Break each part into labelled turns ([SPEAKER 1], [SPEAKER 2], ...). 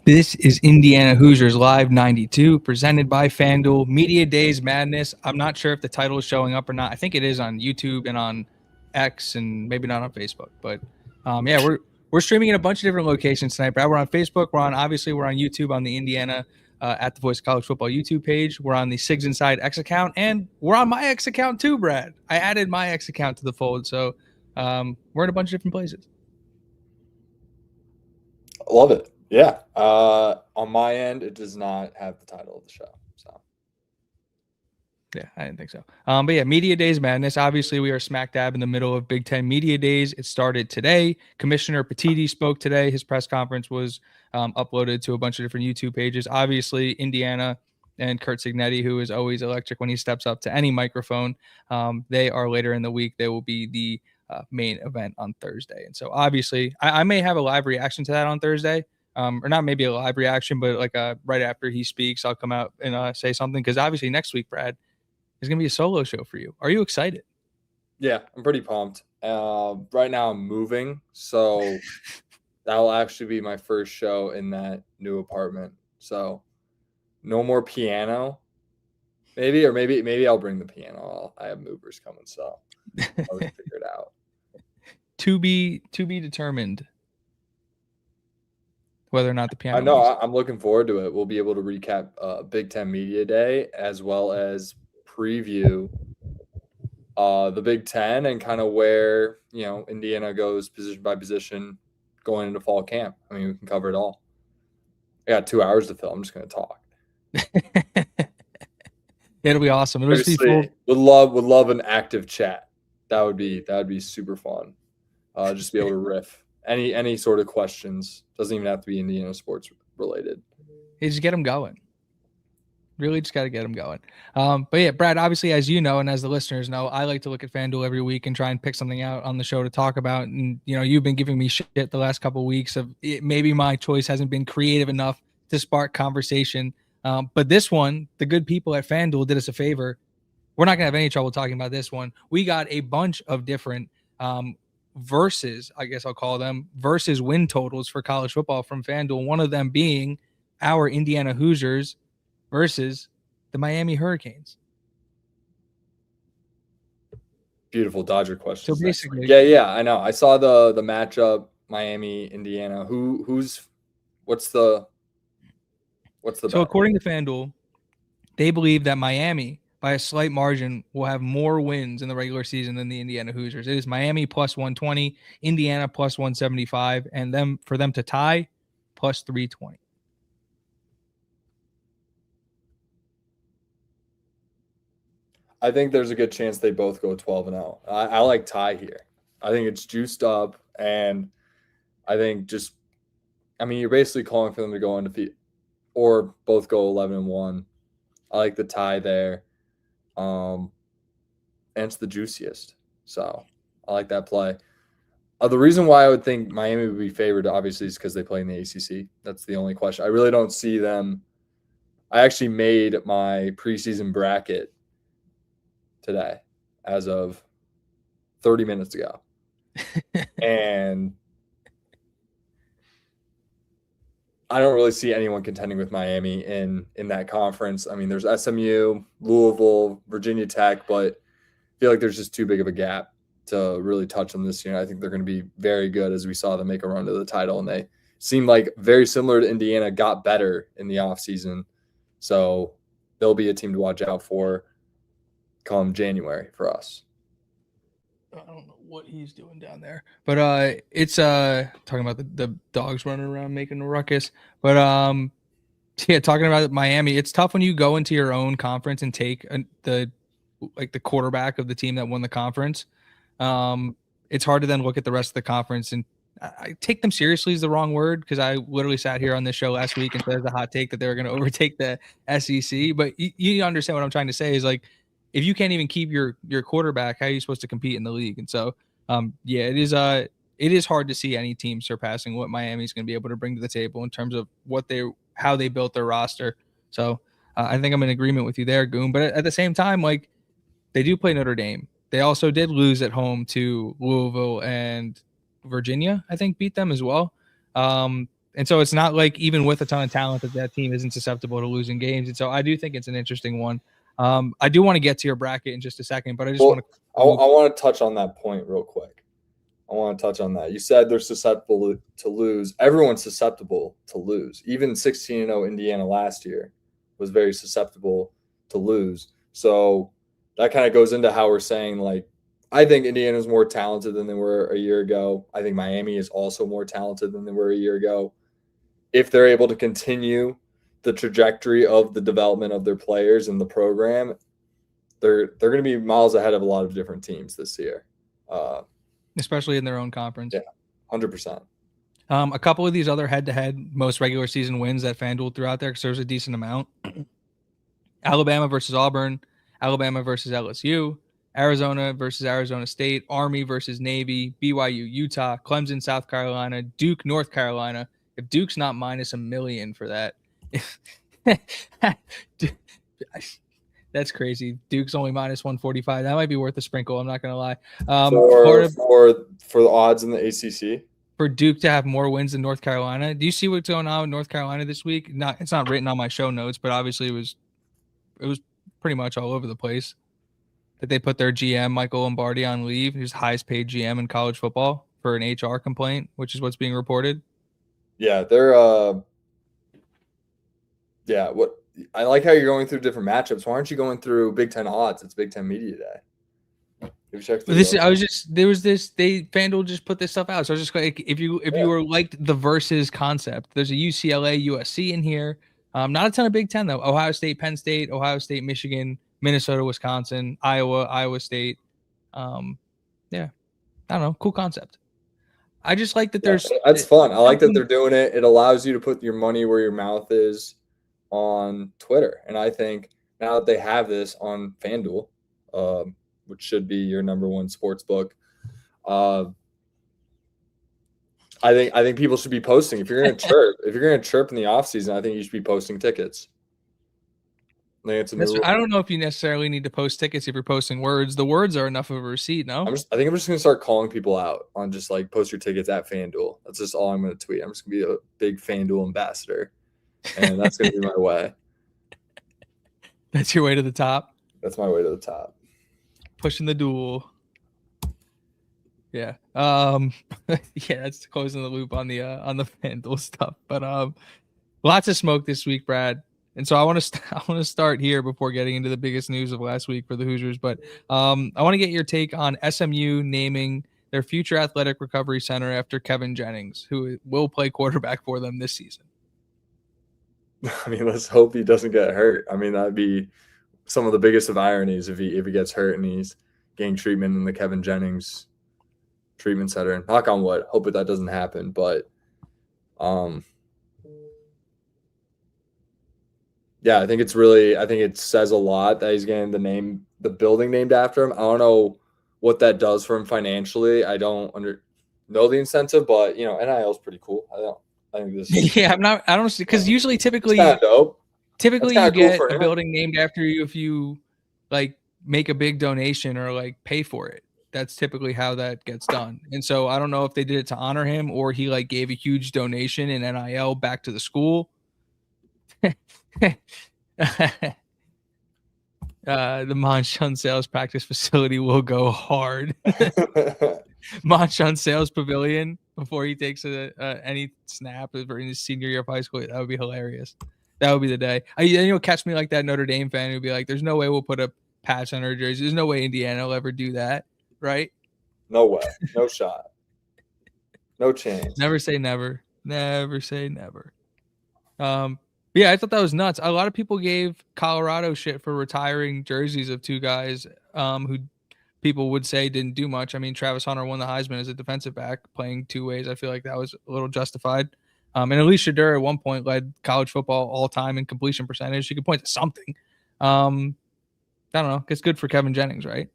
[SPEAKER 1] This is Indiana Hoosiers Live 92, presented by FanDuel. Media Days Madness. I'm not sure if the title is showing up or not. I think it is on YouTube and on X and maybe not on Facebook. But yeah, we're streaming in a bunch of different locations tonight, Brad. We're on Facebook. We're on YouTube on the Indiana at the Voice of College Football YouTube page. We're on the Sigs Inside X account, and we're on my X account too, Brad. I added my X account to the fold, so we're in a bunch of different places.
[SPEAKER 2] Love it. Yeah. On my end, it does not have the title of the show. So.
[SPEAKER 1] Yeah, I didn't think so. But yeah, Media Days Madness. Obviously, we are smack dab in the middle of Big Ten Media Days. It started today. Commissioner Petiti spoke today. His press conference was uploaded to a bunch of different YouTube pages. Obviously, Indiana and Kurt Signetti, who is always electric when he steps up to any microphone, they are later in the week. They will be the main event on Thursday. And so obviously, I may have a live reaction to that on Thursday. Or not maybe a live reaction, but like right after he speaks, I'll come out and say something. Because obviously next week, Brad, is going to be a solo show for you. Are you excited?
[SPEAKER 2] Yeah, I'm pretty pumped. Right now I'm moving, so that will actually be my first show in that new apartment. So no more piano, maybe I'll bring the piano. I have movers coming, so I'll figure it out.
[SPEAKER 1] To be determined. Whether or not the piano.
[SPEAKER 2] I know. I'm looking forward to it. We'll be able to recap Big Ten Media Day as well as preview the Big Ten and kind of where Indiana goes position by position going into fall camp. I mean, we can cover it all. I got 2 hours to fill. I'm just going to talk.
[SPEAKER 1] It'll be awesome. It'll just be full.
[SPEAKER 2] Would love an active chat. That would be super fun. Just be able to riff. Any sort of questions. Doesn't even have to be Indiana sports related.
[SPEAKER 1] You just get them going. Really just got to get them going. But yeah, Brad, obviously, as you know, and as the listeners know, I like to look at FanDuel every week and try and pick something out on the show to talk about. And, you've been giving me shit the last couple of weeks of maybe my choice hasn't been creative enough to spark conversation. But this one, the good people at FanDuel did us a favor. We're not going to have any trouble talking about this one. We got a bunch of different versus, I guess I'll call them, versus win totals for college football from FanDuel. One of them being our Indiana Hoosiers versus the Miami Hurricanes.
[SPEAKER 2] Beautiful Dodger question.
[SPEAKER 1] So basically,
[SPEAKER 2] yeah, I know. I saw the matchup, Miami, Indiana. What's the
[SPEAKER 1] so
[SPEAKER 2] bet?
[SPEAKER 1] According to FanDuel, they believe that Miami, by a slight margin, will have more wins in the regular season than the Indiana Hoosiers. It is Miami plus 120, Indiana plus 175, and for them to tie plus 320.
[SPEAKER 2] I think there's a good chance they both go 12-0. I like tie here. I think it's juiced up, and I think you're basically calling for them to go undefeated or both go 11-1. I like the tie there. And it's the juiciest. So I like that play. The reason why I would think Miami would be favored, obviously, is because they play in the ACC. That's the only question. I really don't see them. I actually made my preseason bracket today as of 30 minutes ago. And I don't really see anyone contending with Miami in that conference. I mean, there's SMU, Louisville, Virginia Tech, but I feel like there's just too big of a gap to really touch them this year. I think they're going to be very good, as we saw them make a run to the title, and they seem like very similar to Indiana, got better in the offseason. So they'll be a team to watch out for come January for us.
[SPEAKER 1] I don't know what he's doing down there, but it's talking about the dogs running around making a ruckus. But yeah, talking about Miami, it's tough when you go into your own conference and take the quarterback of the team that won the conference. It's hard to then look at the rest of the conference and I take them seriously is the wrong word, because I literally sat here on this show last week and said the hot take that they were going to overtake the SEC. But you understand what I'm trying to say is, like, if you can't even keep your quarterback, how are you supposed to compete in the league? And so, yeah, it is hard to see any team surpassing what Miami's going to be able to bring to the table in terms of how they built their roster. So I think I'm in agreement with you there, Goon. But at the same time, like, they do play Notre Dame. They also did lose at home to Louisville, and Virginia, I think, beat them as well. And so it's not like even with a ton of talent that team isn't susceptible to losing games. And so I do think it's an interesting one. I do want to get to your bracket in just a second, but I just want to.
[SPEAKER 2] I want to touch on that point real quick. I want to touch on that. You said they're susceptible to lose. Everyone's susceptible to lose. Even 16-0 Indiana last year was very susceptible to lose. So that kind of goes into how we're saying, like, I think Indiana's more talented than they were a year ago. I think Miami is also more talented than they were a year ago. If they're able to continue the trajectory of the development of their players and the program, they're going to be miles ahead of a lot of different teams this year.
[SPEAKER 1] Especially in their own conference.
[SPEAKER 2] Yeah, 100%.
[SPEAKER 1] A couple of these other head-to-head most regular season wins that FanDuel threw out there, because there's a decent amount. Alabama versus Auburn, Alabama versus LSU, Arizona versus Arizona State, Army versus Navy, BYU, Utah, Clemson, South Carolina, Duke, North Carolina. If Duke's not minus $1 million for that, that's crazy. Duke's only minus 145. That might be worth a sprinkle. I'm not going to lie.
[SPEAKER 2] For the odds in the ACC,
[SPEAKER 1] for Duke to have more wins than North Carolina. Do you see what's going on with North Carolina this week? It's not written on my show notes, but obviously it was pretty much all over the place that they put their GM Michael Lombardi on leave, who's highest paid GM in college football, for an HR complaint, which is what's being reported.
[SPEAKER 2] Yeah, they're what I like how you're going through different matchups. Why aren't you going through Big Ten odds? It's Big Ten Media Day.
[SPEAKER 1] FanDuel just put this stuff out. So I was just like, if you were like the versus concept, there's a UCLA, USC in here. Not a ton of Big Ten though. Ohio State, Penn State, Ohio State, Michigan, Minnesota, Wisconsin, Iowa State. Yeah, I don't know. Cool concept. I just like that
[SPEAKER 2] that's fun. I like that they're doing it. It allows you to put your money where your mouth is on Twitter. And I think now that they have this on FanDuel, which should be your number one sports book, I think people should be posting. If you're gonna chirp in the offseason, I think you should be posting tickets. I
[SPEAKER 1] don't know if you necessarily need to post tickets if you're posting words. The words are enough of a receipt, no?
[SPEAKER 2] I think I'm just gonna start calling people out on just like post your tickets at FanDuel. That's just all I'm gonna tweet. I'm just gonna be a big FanDuel ambassador, and that's gonna be my way.
[SPEAKER 1] That's your way to the top.
[SPEAKER 2] That's my way to the top.
[SPEAKER 1] Pushing the duel. Yeah. Yeah, that's closing the loop on the FanDuel stuff. But lots of smoke this week, Brad. And so I want to start here before getting into the biggest news of last week for the Hoosiers. But I want to get your take on SMU naming their future athletic recovery center after Kevin Jennings, who will play quarterback for them this season.
[SPEAKER 2] I mean, let's hope he doesn't get hurt. I mean, that'd be some of the biggest of ironies if he gets hurt and he's getting treatment in the Kevin Jennings treatment center. And knock on wood, hope that doesn't happen. But yeah, I think it says a lot that he's getting the building named after him. I don't know what that does for him financially. I don't know the incentive, but NIL is pretty cool. I think this.
[SPEAKER 1] Yeah, I don't see, because typically
[SPEAKER 2] dope.
[SPEAKER 1] Typically, you get a building named after you if you like make a big donation or like pay for it. That's typically how that gets done. And so I don't know if they did it to honor him or he like gave a huge donation in NIL back to the school. The Monshun sales practice facility will go hard. Monshun sales pavilion before he takes any snap in his senior year of high school. That would be hilarious. That would be the day. Catch me like that Notre Dame fan who'd be like, "There's no way we'll put a patch on our jersey. There's no way Indiana will ever do that, right?
[SPEAKER 2] No way. No shot. No chance.
[SPEAKER 1] Never say never. Never say never." Yeah, I thought that was nuts. A lot of people gave Colorado shit for retiring jerseys of two guys who people would say didn't do much. I mean, Travis Hunter won the Heisman as a defensive back playing two ways. I feel like that was a little justified. And Alicia Durr at one point led college football all time in completion percentage. She could point to something. I don't know. It's good for Kevin Jennings, right?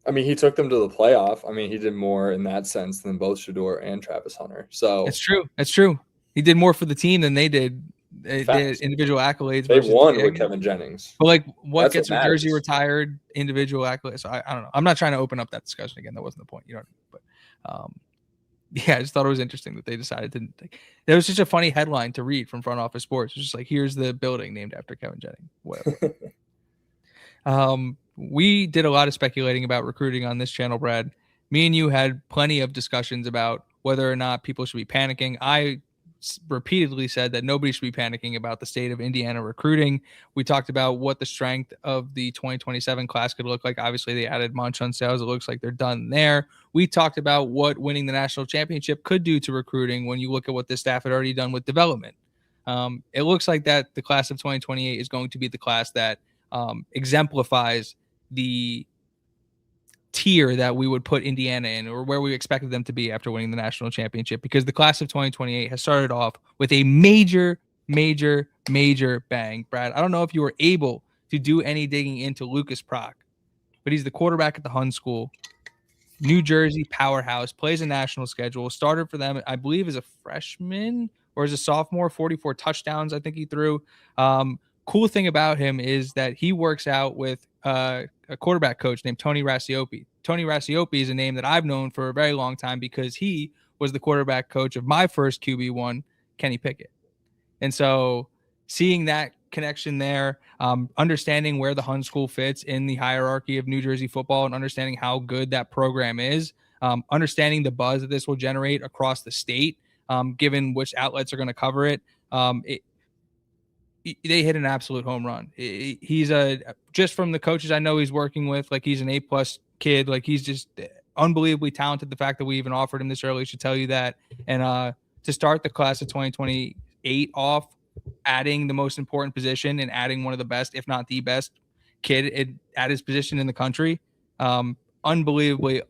[SPEAKER 2] I mean, he took them to the playoff. I mean, he did more in that sense than both Shedeur and Travis Hunter. So
[SPEAKER 1] it's true. It's true. He did more for the team than they did. They did individual accolades.
[SPEAKER 2] They won with Kevin Jennings.
[SPEAKER 1] But like, what gets a jersey retired? Individual accolades. So I don't know. I'm not trying to open up that discussion again. That wasn't the point. You know what I mean? But Yeah, I just thought it was interesting that they decided to. It was just a funny headline to read from Front Office Sports. It's just like, here's the building named after Kevin Jennings. Whatever. We did a lot of speculating about recruiting on this channel, Brad. Me and you had plenty of discussions about whether or not people should be panicking. I repeatedly said that nobody should be panicking about the state of Indiana recruiting. We talked about what the strength of the 2027 class could look like. Obviously, they added Munch on sales. It looks like they're done there. We talked about what winning the national championship could do to recruiting when you look at what the staff had already done with development. It looks like that the class of 2028 is going to be the class that exemplifies the tier that we would put Indiana in, or where we expected them to be after winning the national championship, because the class of 2028 has started off with a major bang. Brad, I don't know if you were able to do any digging into Lucas Prock, but he's the quarterback at the Hun School. New Jersey powerhouse, plays a national schedule, started for them, I believe, as a freshman or as a sophomore, 44 touchdowns, I think he threw. Cool thing about him is that he works out with a quarterback coach named Tony Rasiopi. Tony Rasiopi is a name that I've known for a very long time because he was the quarterback coach of my first QB1, Kenny Pickett. And so seeing that connection there, understanding where the Hun School fits in the hierarchy of New Jersey football and understanding how good that program is, understanding the buzz that this will generate across the state, given which outlets are going to cover it. They hit an absolute home run. He's just from the coaches I know he's working with, like he's an A+ kid. Like he's just unbelievably talented. The fact that we even offered him this early should tell you that. And to start the class of 2028 off, adding the most important position and adding one of the best, if not the best kid at his position in the country, unbelievably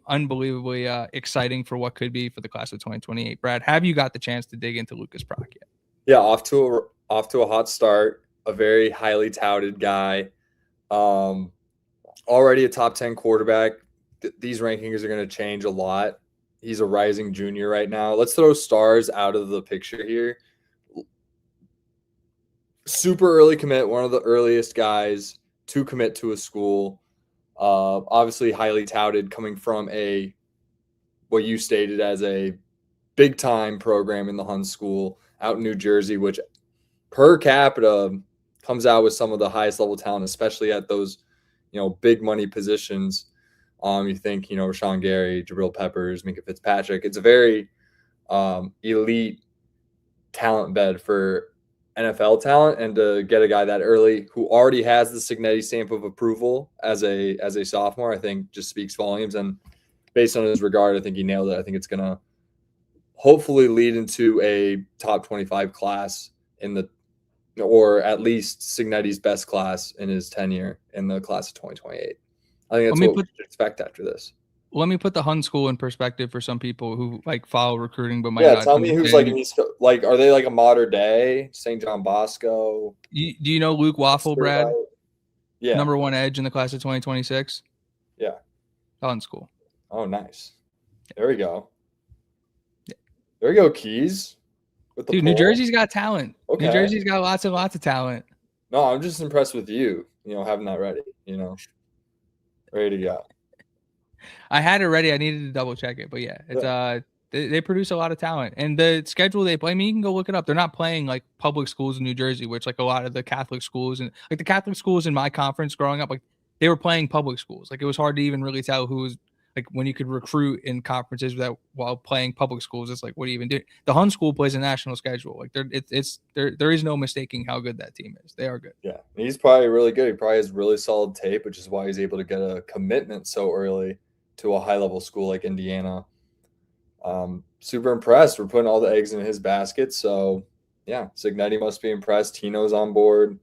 [SPEAKER 1] exciting for what could be for the class of 2028. Brad, have you got the chance to dig into Lucas Prock yet?
[SPEAKER 2] Yeah, off to a hot start. A very highly touted guy. Already a top 10 quarterback. These rankings are going to change a lot. He's a rising junior right now. Let's throw stars out of the picture here. Super early commit, one of the earliest guys to commit to a school. Obviously highly touted, coming from what you stated as a big time program in the Hun School out in New Jersey, which per capita comes out with some of the highest level talent, especially at those, big money positions. You think, Rashawn Gary, Jabril Peppers, Minka Fitzpatrick. It's a very elite talent bed for NFL talent, and to get a guy that early who already has the Cignetti stamp of approval as a sophomore, I think just speaks volumes. And based on his regard, I think he nailed it. I think it's going to hopefully lead into a top 25 class or at least Cignetti's best class in his tenure in the class of 2028. I think that's what we should expect after this.
[SPEAKER 1] Let me put the Hun School in perspective for some people who follow recruiting but might
[SPEAKER 2] not.
[SPEAKER 1] Yeah,
[SPEAKER 2] tell me who's are they like a modern day St. John Bosco?
[SPEAKER 1] Do you know Luke Waffle, Brad?
[SPEAKER 2] Yeah.
[SPEAKER 1] Number 1 edge in the class of 2026?
[SPEAKER 2] Yeah.
[SPEAKER 1] Hun School.
[SPEAKER 2] Oh, nice. There we go. Yeah. There we go, Keys.
[SPEAKER 1] Dude, New Jersey's got talent.
[SPEAKER 2] Okay.
[SPEAKER 1] New Jersey's got lots of talent.
[SPEAKER 2] No, I'm just impressed with you, having that ready, ready to go.
[SPEAKER 1] I had it ready. I needed to double check it, but yeah, it's they produce a lot of talent, and the schedule they play. I mean, you can go look it up. They're not playing like public schools in New Jersey, which like a lot of the Catholic schools and like the Catholic schools in my conference growing up, like they were playing public schools. Like it was hard to even really tell who was like when you could recruit in conferences while playing public schools. It's like, what do you even do? The Hun School plays a national schedule. Like there is no mistaking how good that team is. They are good.
[SPEAKER 2] Yeah, he's probably really good. He probably has really solid tape, which is why he's able to get a commitment so early to a high-level school like Indiana. Super impressed. We're putting all the eggs in his basket. So, yeah, Cignetti must be impressed. Tino's on board.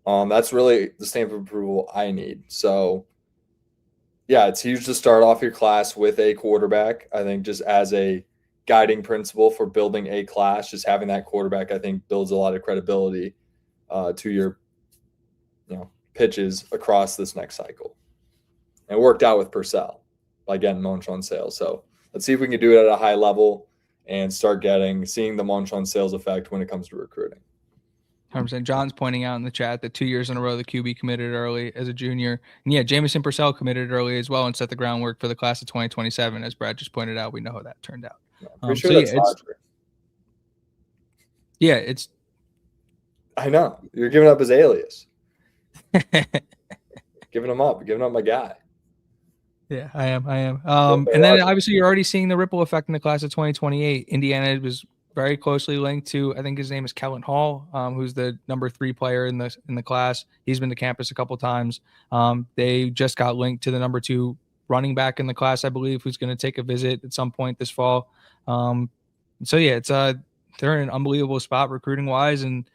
[SPEAKER 2] That's really the stamp of approval I need. So, yeah, it's huge to start off your class with a quarterback. I think just as a guiding principle for building a class, just having that quarterback, I think, builds a lot of credibility to your pitches across this next cycle. And it worked out with Purcell by getting Munch on sales. So let's see if we can do it at a high level and start seeing the Munch on sales effect when it comes to recruiting.
[SPEAKER 1] 100%. John's pointing out in the chat that 2 years in a row the QB committed early as a junior. And yeah, Jamison Purcell committed early as well and set the groundwork for the class of 2027. As Brad just pointed out, we know how that turned out.
[SPEAKER 2] Pretty sure that's not true.
[SPEAKER 1] Yeah, it's.
[SPEAKER 2] I know. You're giving up his alias. Giving him up my guy.
[SPEAKER 1] Yeah, I am. And then obviously you're already seeing the ripple effect in the class of 2028. Indiana was very closely linked to, I think his name is Kellen Hall, who's the number 3 player in the class. He's been to campus a couple times. They just got linked to the number 2 running back in the class, I believe, who's going to take a visit at some point this fall. So yeah, it's they're in an unbelievable spot recruiting wise, and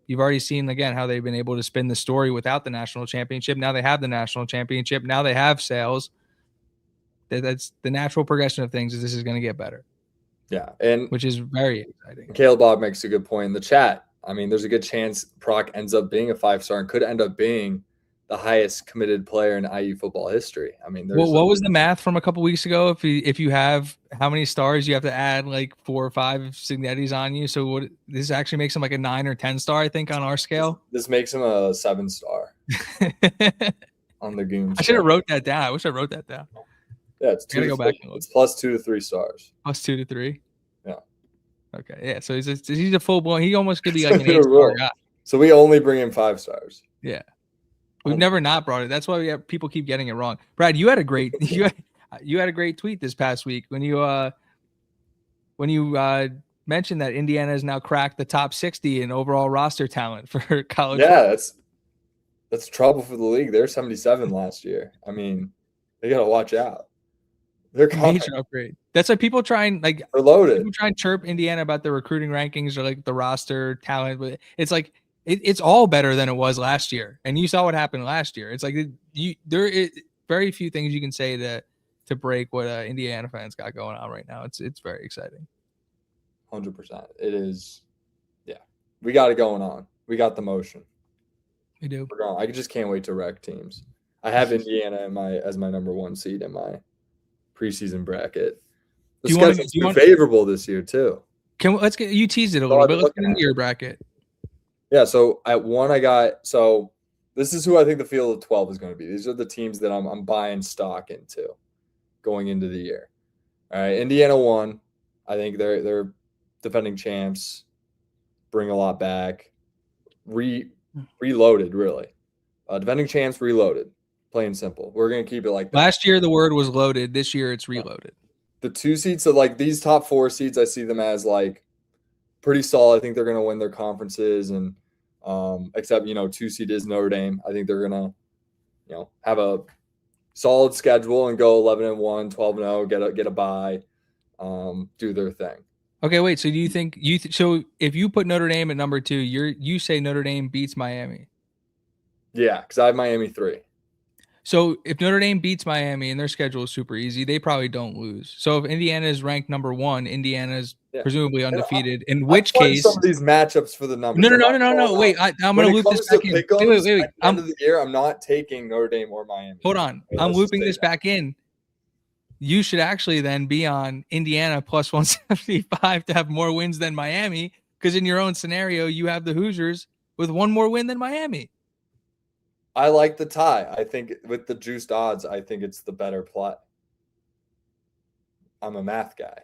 [SPEAKER 1] you've already seen again how they've been able to spin the story without the national championship. Now they have the national championship. Now they have sales. That's the natural progression of things. Is this is going to get better?
[SPEAKER 2] Yeah, and
[SPEAKER 1] which is very exciting.
[SPEAKER 2] Caleb Bob makes a good point in the chat. I mean, there's a good chance Proc ends up being a 5-star and could end up being the highest committed player in IU football history. I mean,
[SPEAKER 1] what was the math from a couple weeks ago? If you have how many stars, you have to add like 4 or 5 Signettis on you. So this actually makes him like a 9 or 10 star, I think, on our scale.
[SPEAKER 2] This makes him a 7-star on the Goons.
[SPEAKER 1] I should have wrote that down. I wish I wrote that down.
[SPEAKER 2] Yeah, it's 2 to go back. It's plus 2 to 3 stars.
[SPEAKER 1] Plus 2 to 3.
[SPEAKER 2] Yeah.
[SPEAKER 1] Okay. Yeah. So he's a full blown. He almost could be like an 8-star guy.
[SPEAKER 2] So we only bring in 5 stars.
[SPEAKER 1] Yeah. We've never not brought it. That's why people keep getting it wrong. Brad, you had a great you had a great tweet this past week when you mentioned that Indiana has now cracked the top 60 in overall roster talent for college.
[SPEAKER 2] Yeah, that's trouble for the league. They're 77 last year. I mean, they gotta watch out. They're coming.
[SPEAKER 1] Major upgrade. That's why people try and like
[SPEAKER 2] they're loaded.
[SPEAKER 1] People try and chirp Indiana about the recruiting rankings or like the roster talent, but it's like it's all better than it was last year. And you saw what happened last year. It's like very few things you can say to break what Indiana fans got going on right now. It's very exciting.
[SPEAKER 2] 100%. It is. Yeah, we got it going on. We got the motion.
[SPEAKER 1] We do.
[SPEAKER 2] We're going. I just can't wait to wreck teams. I have Indiana as my number 1 seed in my preseason bracket. The schedule's favorable this year too.
[SPEAKER 1] Let's get you teased it a little bit. Let's get into your bracket.
[SPEAKER 2] Yeah, so at 1 this is who I think the field of 12 is going to be. These are the teams that I'm buying stock into going into the year. All right, Indiana 1. I think they're defending champs, bring a lot back, reloaded really. Defending champs, reloaded. Plain simple. We're going to keep it like that.
[SPEAKER 1] Last year, the word was loaded. This year, it's reloaded.
[SPEAKER 2] The 2 seeds, so like these top 4 seeds, I see them as like pretty solid. I think they're going to win their conferences, and except 2 seed is Notre Dame. I think they're going to, have a solid schedule and go 11-1, 12-0, get a bye, do their thing.
[SPEAKER 1] Okay, wait. So do you think so? If you put Notre Dame at number 2, you say Notre Dame beats Miami.
[SPEAKER 2] Yeah, because I have Miami 3.
[SPEAKER 1] So if Notre Dame beats Miami and their schedule is super easy, they probably don't lose. So if Indiana is ranked number 1, Indiana is presumably undefeated. In which case,
[SPEAKER 2] some of these matchups for the numbers.
[SPEAKER 1] No. Wait, I'm going to loop this back in. Wait.
[SPEAKER 2] At the end of the year, I'm not taking Notre Dame or Miami.
[SPEAKER 1] Hold on, I'm looping this back in. You should actually then be on Indiana plus 175 to have more wins than Miami, because in your own scenario, you have the Hoosiers with 1 more win than Miami.
[SPEAKER 2] I like the tie. I think with the juiced odds, I think it's the better play. I'm a math guy.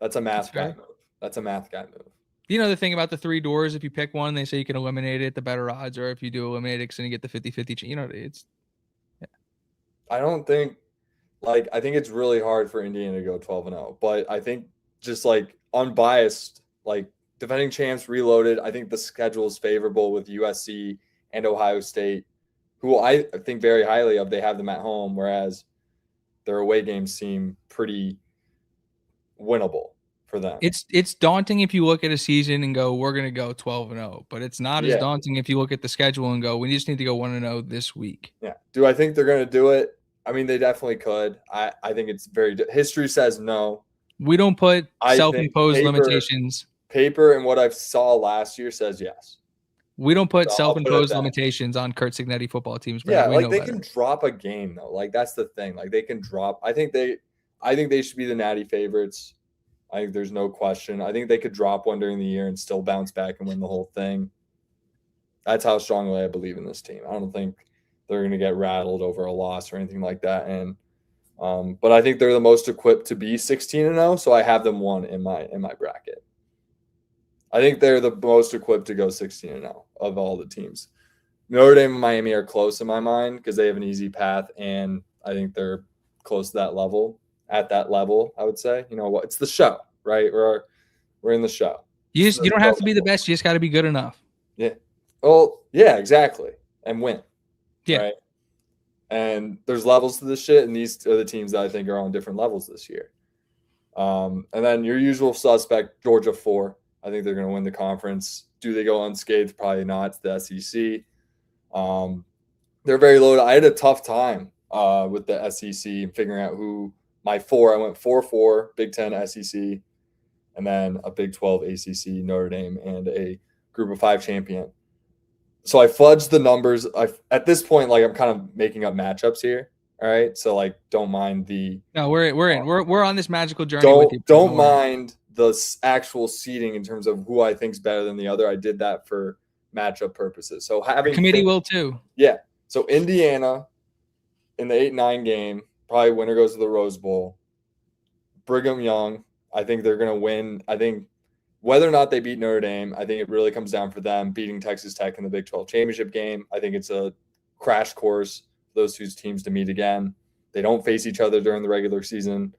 [SPEAKER 2] That's a math guy move.
[SPEAKER 1] You know the thing about the 3 doors, if you pick one, they say you can eliminate it, the better odds, or if you do eliminate it, then you get the 50-50. It's
[SPEAKER 2] I don't think I think it's really hard for Indiana to go 12-0, but I think just like unbiased, like defending champs reloaded, I think the schedule is favorable with USC and Ohio State, who I think very highly of. They have them at home, whereas their away games seem pretty winnable for them.
[SPEAKER 1] It's daunting if you look at a season and go, we're going to go 12-0, but it's not as daunting if you look at the schedule and go, we just need to go 1-0 this week.
[SPEAKER 2] Yeah. Do I think they're going to do it? I mean, they definitely could. I think it's history says no.
[SPEAKER 1] We don't put self-imposed limitations.
[SPEAKER 2] Paper and what I saw last year says yes.
[SPEAKER 1] We don't put self-imposed limitations on Curt Cignetti football teams.
[SPEAKER 2] Yeah, they can drop a game though. Like that's the thing. Like they can drop. I think they should be the natty favorites. I think there's no question. I think they could drop one during the year and still bounce back and win the whole thing. That's how strongly I believe in this team. I don't think they're going to get rattled over a loss or anything like that. And but I think they're the most equipped to be 16-0, so I have them 1 in my bracket. I think they're the most equipped to go 16-0 of all the teams. Notre Dame and Miami are close in my mind because they have an easy path, and I think they're close to that level. At that level, I would say. You know what? It's the show, right? We're in the show.
[SPEAKER 1] You don't have to be the best. You just got to be good enough.
[SPEAKER 2] Yeah. Well, yeah, exactly, and win.
[SPEAKER 1] Yeah.
[SPEAKER 2] Right. And there's levels to this shit, and these are the teams that I think are on different levels this year. And then your usual suspect, Georgia 4. I think they're going to win the conference. Do they go unscathed? Probably not. It's the SEC. They're very loaded. I had a tough time with the SEC and figuring out who my 4. I went 4-4, Big Ten, SEC, and then a Big 12, ACC, Notre Dame, and a Group of 5 champion. So I fudged the numbers. At this point, like I'm kind of making up matchups here. All right, so like don't mind the.
[SPEAKER 1] No, we're on this magical journey with you.
[SPEAKER 2] Don't mind the actual seeding in terms of who I think's better than the other. I did that for matchup purposes. So having
[SPEAKER 1] the committee will too.
[SPEAKER 2] Yeah. So Indiana in the 8-9 game, probably winner goes to the Rose Bowl. Brigham Young, I think they're going to win. I think whether or not they beat Notre Dame, I think it really comes down for them beating Texas Tech in the Big 12 championship game. I think it's a crash course for those two teams to meet again. They don't face each other during the regular season.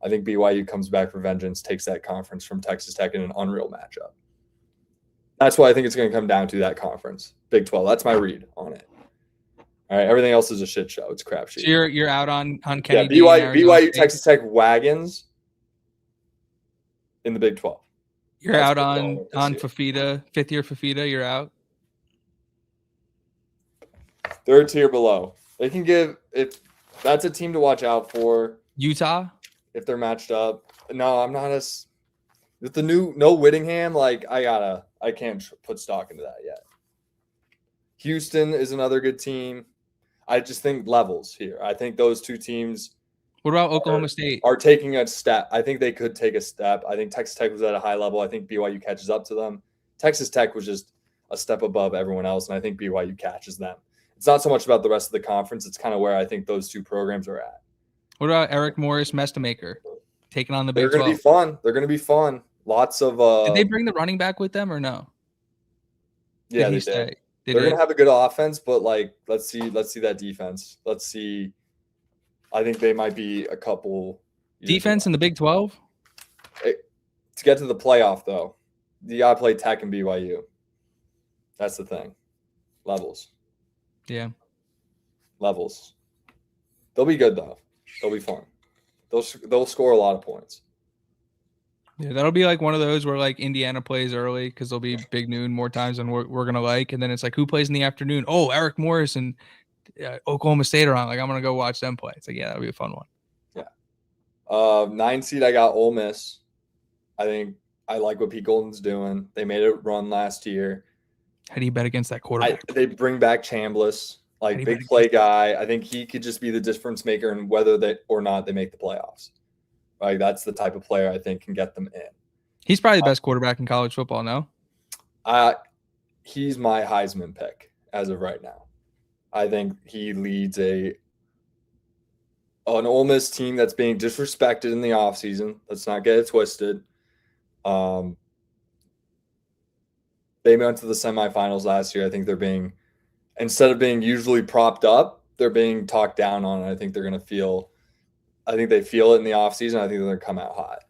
[SPEAKER 2] I think BYU comes back for vengeance, takes that conference from Texas Tech in an unreal matchup. That's why I think it's going to come down to that conference, Big 12. That's my read on it. All right, everything else is a shit show. It's crapshoot.
[SPEAKER 1] So you're out on Kenny.
[SPEAKER 2] Yeah, BYU Texas Tech wagons in the Big 12.
[SPEAKER 1] You're out on Fafita, 5th-year Fafita. You're out.
[SPEAKER 2] They're a tier below. They can give if that's a team to watch out for.
[SPEAKER 1] Utah,
[SPEAKER 2] if they're matched up. No, I'm not as with the no Whittingham. Like I can't put stock into that yet. Houston is another good team. I just think levels here. I think those two teams.
[SPEAKER 1] What about Oklahoma State?
[SPEAKER 2] Are taking a step. I think they could take a step. I think Texas Tech was at a high level. I think BYU catches up to them. Texas Tech was just a step above everyone else, and I think BYU catches them. It's not so much about the rest of the conference. It's kind of where I think those two programs are at.
[SPEAKER 1] What about Eric Morris, Mestamaker, taking on the Big 12?
[SPEAKER 2] They're going to be fun. They're going to be fun. Lots of.
[SPEAKER 1] Did they bring the running back with them or no?
[SPEAKER 2] Yeah, they did. They're going to have a good offense, but like, let's see that defense. Let's see. I think they might be a couple.
[SPEAKER 1] Defense in the Big 12?
[SPEAKER 2] To get to the playoff, though, you got to play Tech and BYU. That's the thing. Levels.
[SPEAKER 1] Yeah.
[SPEAKER 2] Levels. They'll be good, though. They'll be fun. They'll score a lot of points.
[SPEAKER 1] Yeah, that'll be like one of those where like Indiana plays early because they'll be big noon more times than we're going to like. And then it's like, who plays in the afternoon? Oh, Eric Morris and Oklahoma State are on. Like, I'm going to go watch them play. It's like, yeah, that'll be a fun one.
[SPEAKER 2] Yeah. 9 seed, I got Ole Miss. I think I like what Pete Golden's doing. They made a run last year.
[SPEAKER 1] How do you bet against that quarterback?
[SPEAKER 2] They bring back Chambliss, like big play guy. I think he could just be the difference maker in whether they or not they make the playoffs. Like that's the type of player I think can get them in.
[SPEAKER 1] He's probably the best quarterback in college football, no?
[SPEAKER 2] He's my Heisman pick as of right now. I think he leads an Ole Miss team that's being disrespected in the offseason. Let's not get it twisted. They went to the semifinals last year. I think they're being, instead of being usually propped up, they're being talked down on. And I think they're going to feel, I think they feel it in the offseason. I think they're going to come out hot.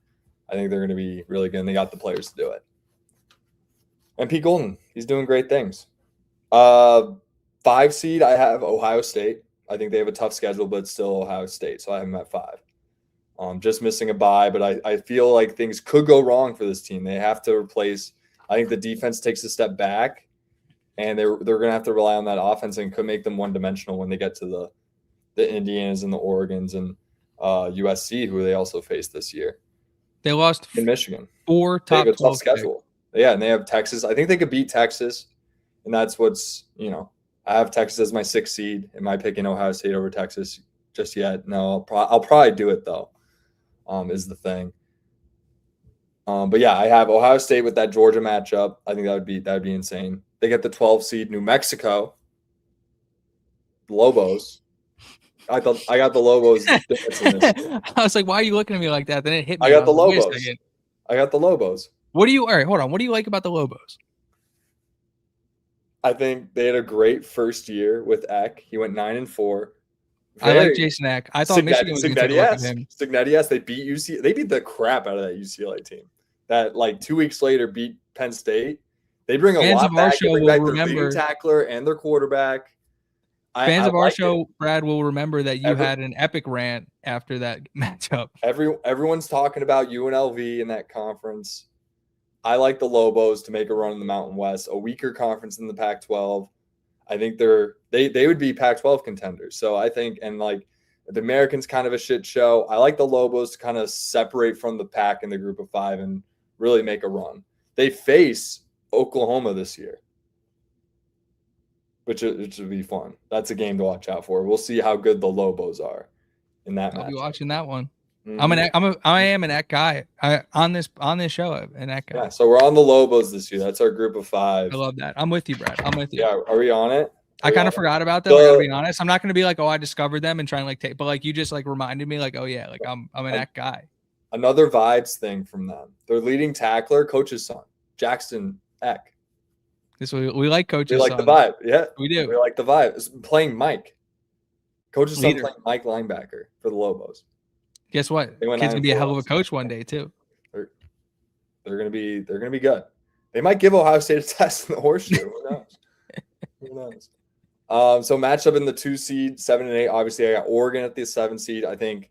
[SPEAKER 2] I think they're going to be really good. And they got the players to do it. And Pete Golden, he's doing great things. 5 seed, I have Ohio State. I think they have a tough schedule, but it's still Ohio State. So I have them at 5. Just missing a bye, but I feel like things could go wrong for this team. They have to replace. I think the defense takes a step back, and they're going to have to rely on that offense and could make them one-dimensional when they get to the Indianas and the Oregons and USC, who they also faced this year.
[SPEAKER 1] They lost
[SPEAKER 2] in Michigan.
[SPEAKER 1] 4 top 12.
[SPEAKER 2] They have a tough schedule. Yeah, and they have Texas. I think they could beat Texas, and that's what's, I have Texas as my 6th seed. Am I picking Ohio State over Texas just yet? No, I'll probably do it, though, is the thing. But yeah, I have Ohio State with that Georgia matchup. I think that would be insane. They get the 12 seed New Mexico. The Lobos. I got the Lobos dancing this year.
[SPEAKER 1] I was like, why are you looking at me like that? Then it hit me.
[SPEAKER 2] I got the
[SPEAKER 1] was like, wait a
[SPEAKER 2] Lobos.
[SPEAKER 1] second.
[SPEAKER 2] I got the Lobos.
[SPEAKER 1] All right, hold on. What do you like about the Lobos?
[SPEAKER 2] I think they had a great first year with Eck. He went 9-4.
[SPEAKER 1] I like Jason Eck. I thought Michigan was going to take a look at him.
[SPEAKER 2] Signetti, they beat UCLA. They beat the crap out of that UCLA team. That 2 weeks later beat Penn State. They bring a lot back. They bring back their leading tackler and their quarterback.
[SPEAKER 1] Fans of our show, Brad, will remember that you had an epic rant after that matchup.
[SPEAKER 2] Everyone's talking about UNLV in that conference. I like the Lobos to make a run in the Mountain West, a weaker conference in the Pac-12. I think they would be Pac-12 contenders. So I think, and the Americans kind of a shit show. I like the Lobos to kind of separate from the pack in the group of 5 and really make a run. They face Oklahoma this year, which would be fun. That's a game to watch out for. We'll see how good the Lobos are in that match.
[SPEAKER 1] I'll be watching that one.
[SPEAKER 2] Mm-hmm.
[SPEAKER 1] I am an Eck guy. On this show, an Eck guy.
[SPEAKER 2] Yeah, so we're on the Lobos this year. That's our group of 5.
[SPEAKER 1] I love that. I'm with you, Brad. I'm with you.
[SPEAKER 2] Yeah, are we on it?
[SPEAKER 1] I kind of forgot about them. I gotta be honest. I'm not gonna be like, oh, I discovered them and try and take, but you just reminded me, oh yeah, I'm an Eck guy.
[SPEAKER 2] Another vibes thing from them. Their leading tackler, coach's son, Jackson Eck.
[SPEAKER 1] We like coach's son.
[SPEAKER 2] We like the vibe. Yeah,
[SPEAKER 1] we do.
[SPEAKER 2] We like the vibe. It's playing Mike. Coach's son playing Mike linebacker for the Lobos.
[SPEAKER 1] Guess what? Kid's gonna be a hell of a coach one day too.
[SPEAKER 2] They're gonna be good. They might give Ohio State a test in the horseshoe. Who knows? Who knows? So matchup in the 2 seed, 7 and 8. Obviously, I got Oregon at the 7 seed. I think,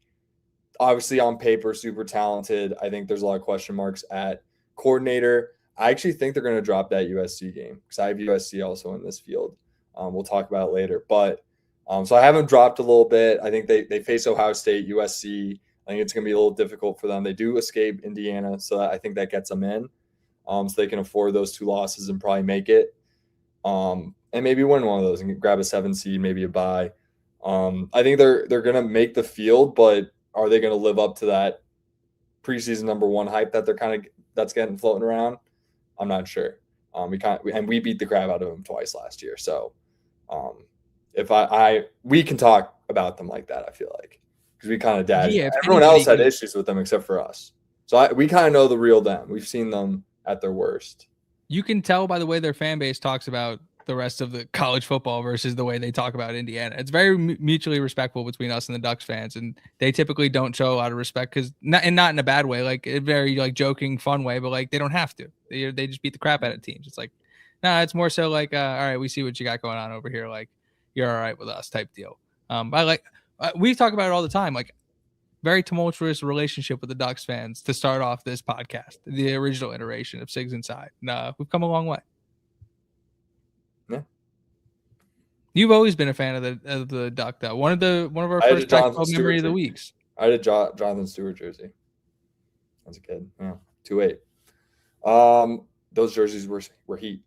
[SPEAKER 2] obviously, on paper, super talented. I think there's a lot of question marks at coordinator. I actually think they're going to drop that USC game because I have USC also in this field. We'll talk about it later. But so I have them dropped a little bit. I think they face Ohio State, USC. I think it's going to be a little difficult for them. They do escape Indiana, so I think that gets them in. So they can afford those 2 losses and probably make it. And maybe win one of those and grab a 7 seed, maybe a bye. I think they're going to make the field, but are they going to live up to that preseason number 1 hype that that's getting floating around? I'm not sure. We beat the crap out of them twice last year. So we can talk about them like that, I feel like, because we kind of everyone else had issues with them except for us. So we kind of know the real them. We've seen them at their worst.
[SPEAKER 1] You can tell by the way their fan base talks about the rest of the college football versus the way they talk about Indiana. It's very mutually respectful between us and the Ducks fans, and they typically don't show a lot of respect because not in a bad way, a very joking, fun way, but they don't have to. They just beat the crap out of teams. It's it's more so all right, we see what you got going on over here. You're all right with us type deal. We talk about it all the time. Very tumultuous relationship with the Ducks fans to start off this podcast, the original iteration of Sigs Inside. We've come a long way.
[SPEAKER 2] Yeah.
[SPEAKER 1] You've always been a fan of the Duck, though. One of our first Pac-12 memory of the weeks.
[SPEAKER 2] I had a Jonathan Stewart jersey as a kid. Yeah, 2-8. Those jerseys were heat.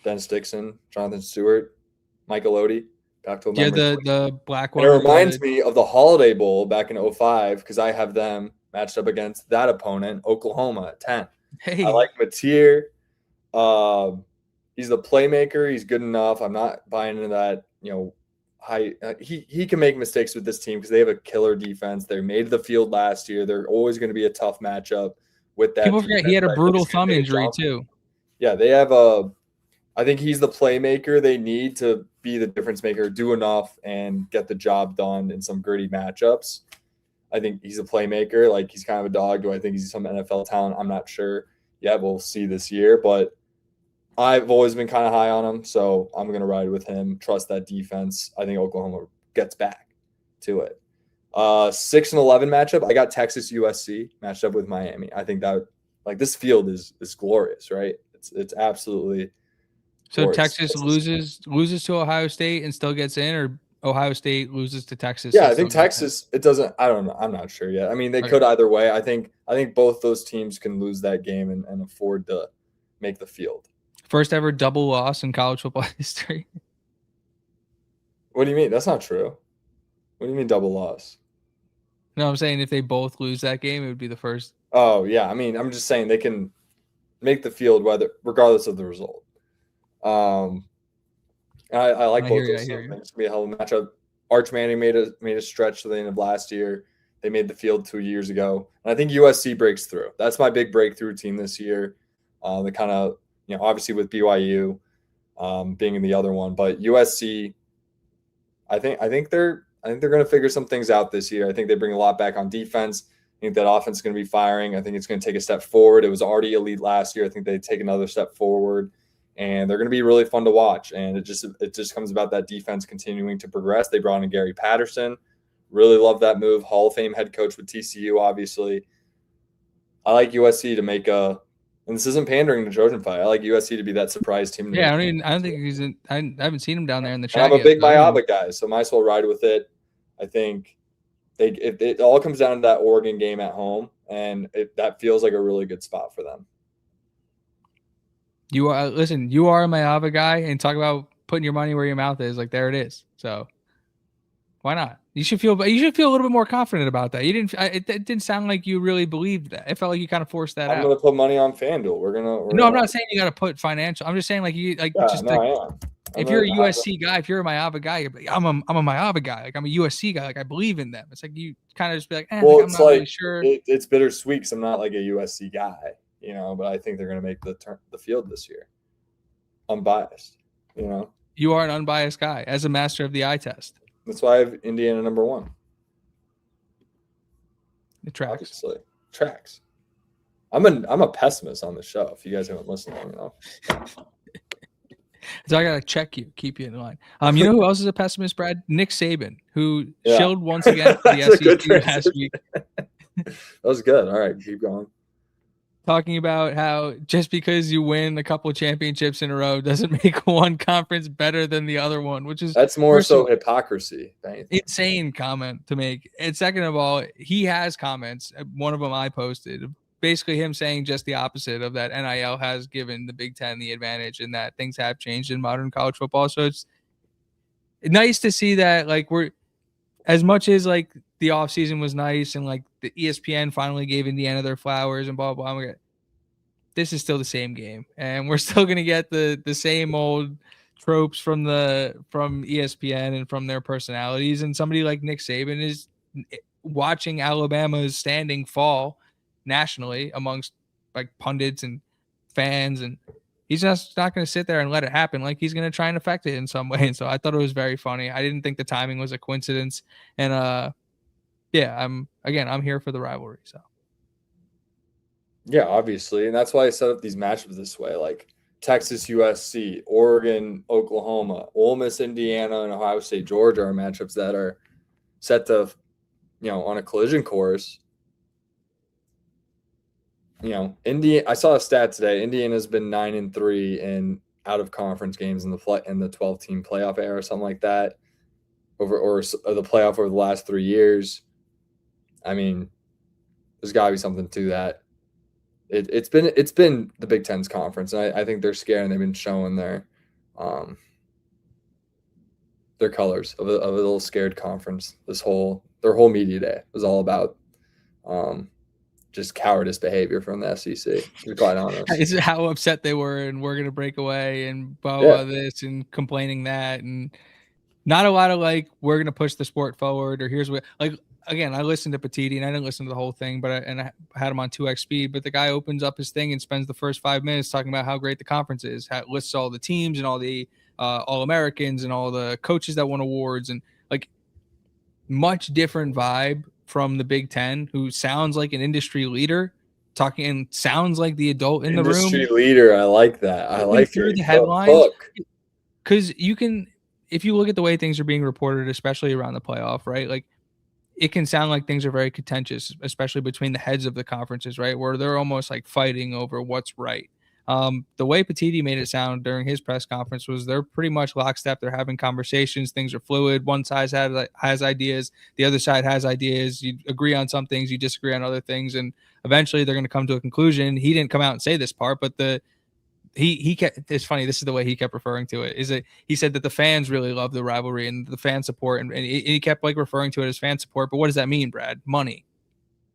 [SPEAKER 2] Dennis Dixon, Jonathan Stewart, Michael Odie.
[SPEAKER 1] Yeah, the black one.
[SPEAKER 2] And it reminds me of the Holiday Bowl back in 2005 because I have them matched up against that opponent, Oklahoma, at 10.
[SPEAKER 1] Hey.
[SPEAKER 2] I like Mateer. He's the playmaker. He's good enough. I'm not buying into that. He can make mistakes with this team because they have a killer defense. They made the field last year. They're always going to be a tough matchup with that.
[SPEAKER 1] People forget he had a brutal thumb injury too.
[SPEAKER 2] Yeah, they have I think he's the playmaker they need to be the difference maker, do enough, and get the job done in some gritty matchups. I think he's a playmaker. He's kind of a dog. Do I think he's some NFL talent? I'm not sure yet. We'll see this year, but I've always been kind of high on him, so I'm going to ride with him, trust that defense. I think Oklahoma gets back to it. 6 and 11 matchup, I got Texas USC matched up with Miami. I think that this field is glorious, right? It's absolutely
[SPEAKER 1] so glorious. Texas loses to Ohio State and still gets in, or Ohio State loses to Texas?
[SPEAKER 2] Yeah, I think Texas, it doesn't, I don't know. I'm not sure yet. I mean, they could either way. I think both those teams can lose that game and afford to make the field.
[SPEAKER 1] First ever double loss in college football history.
[SPEAKER 2] What do you mean? That's not true. What do you mean double loss?
[SPEAKER 1] No, I'm saying if they both lose that game, it would be the first.
[SPEAKER 2] Oh, yeah. I mean, I'm just saying they can make the field regardless of the result. Um, I like
[SPEAKER 1] I
[SPEAKER 2] both
[SPEAKER 1] hear you. I
[SPEAKER 2] those
[SPEAKER 1] hear
[SPEAKER 2] teams. I
[SPEAKER 1] you.
[SPEAKER 2] think it's gonna be a hell of a matchup. Arch Manning made a stretch to the end of last year. They made the field 2 years ago, and I think USC breaks through. That's my big breakthrough team this year. They kind of, obviously with BYU being in the other one, but USC, I think they're going to figure some things out this year. I think they bring a lot back on defense. I think that offense is going to be firing. I think it's going to take a step forward. It was already elite last year. I think they take another step forward, and they're going to be really fun to watch. And it just comes about that defense continuing to progress. They brought in Gary Patterson. Really love that move. Hall of Fame head coach with TCU, obviously. I like USC to make a, and this isn't pandering to Trojan Fight. I like USC to be that surprise team. To
[SPEAKER 1] Yeah,
[SPEAKER 2] make
[SPEAKER 1] I don't think he's in. I haven't seen him down there in the
[SPEAKER 2] and I'm
[SPEAKER 1] chat
[SPEAKER 2] a
[SPEAKER 1] yet.
[SPEAKER 2] big Mayaba guy, so might as well ride with it. I think it all comes down to that Oregon game at home, and that feels like a really good spot for them.
[SPEAKER 1] You are listen. You are a Mayava guy, and talk about putting your money where your mouth is. Like there it is. So why not? You should feel a little bit more confident about that. You didn't. It didn't sound like you really believed that. It felt like you kind of forced that
[SPEAKER 2] I'm
[SPEAKER 1] out.
[SPEAKER 2] gonna put money on FanDuel. We're
[SPEAKER 1] No, I'm
[SPEAKER 2] gonna.
[SPEAKER 1] not saying you got to put financial. I'm just saying like you like
[SPEAKER 2] Yeah,
[SPEAKER 1] just
[SPEAKER 2] no,
[SPEAKER 1] like
[SPEAKER 2] I am.
[SPEAKER 1] if you're a USC guy, if you're a Mayava guy, you're like, I'm a Mayava guy. Like I'm a USC guy. Like I believe in them. It's like you kind of just be like,
[SPEAKER 2] well,
[SPEAKER 1] like, I'm
[SPEAKER 2] it's
[SPEAKER 1] not
[SPEAKER 2] like
[SPEAKER 1] really sure.
[SPEAKER 2] it's bittersweet because I'm not like a USC guy, but I think they're gonna make the field this year. Unbiased,
[SPEAKER 1] You are an unbiased guy as a master of the eye test.
[SPEAKER 2] That's why I have Indiana number 1.
[SPEAKER 1] It tracks.
[SPEAKER 2] Obviously, tracks. I'm a pessimist on the show. If you guys haven't listened long enough,
[SPEAKER 1] so I gotta check you, keep you in line. You know who else is a pessimist, Brad? Nick Saban, who shilled once again for the SEC last week.
[SPEAKER 2] That was good. All right, keep going.
[SPEAKER 1] Talking about how just because you win a couple of championships in a row doesn't make one conference better than the other one, which is
[SPEAKER 2] that's more so hypocrisy.
[SPEAKER 1] Insane comment to make. And second of all, he has comments. One of them I posted, basically him saying just the opposite of that. NIL has given the Big Ten the advantage and that things have changed in modern college football. So it's nice to see that, like, we're as much as like the offseason was nice and like the ESPN finally gave Indiana their flowers and blah blah blah. This is still the same game, and we're still gonna get the same old tropes from ESPN and from their personalities. And somebody like Nick Saban is watching Alabama's standing fall nationally amongst like pundits and fans, and he's just not going to sit there and let it happen. Like he's going to try and affect it in some way. And so I thought it was very funny. I didn't think the timing was a coincidence. And yeah, I'm here for the rivalry. So
[SPEAKER 2] yeah, obviously, and that's why I set up these matchups this way, like Texas, USC, Oregon, Oklahoma, Ole Miss, Indiana, and Ohio State, Georgia are matchups that are set to, on a collision course. I saw a stat today. Indiana's been 9-3 in out of conference games in the 12-team playoff era, something like that, or the playoff over the last 3 years. I mean, there's got to be something to that. It's been the Big Ten's conference, and I think they're scared, and they've been showing their colors of a little scared conference. Their whole media day was all about just cowardice behavior from the SEC. To be quite honest,
[SPEAKER 1] it's how upset they were, and we're gonna break away, and blah blah this, and complaining that, and not a lot of like we're gonna push the sport forward, or here's what like. Again, I listened to Petiti, and I didn't listen to the whole thing, but I had him on 2x speed. But the guy opens up his thing and spends the first 5 minutes talking about how great the conference is, lists all the teams and all the All-Americans and all the coaches that won awards, and like much different vibe from the Big Ten, who sounds like an industry leader, talking and sounds like the adult in the room.
[SPEAKER 2] Industry leader, I like that. I like
[SPEAKER 1] through the headlines, because you can, if you look at the way things are being reported, especially around the playoff, right? Like, it can sound like things are very contentious, especially between the heads of the conferences, right? Where they're almost like fighting over what's right. The way Petiti made it sound during his press conference was they're pretty much lockstep. They're having conversations. Things are fluid. One side has ideas. The other side has ideas. You agree on some things. You disagree on other things. And eventually they're going to come to a conclusion. He didn't come out and say this part, but he kept, it's funny, this is the way he kept referring to it, is that he said that the fans really love the rivalry and the fan support, and he kept like referring to it as fan support. But what does that mean, Brad? Money.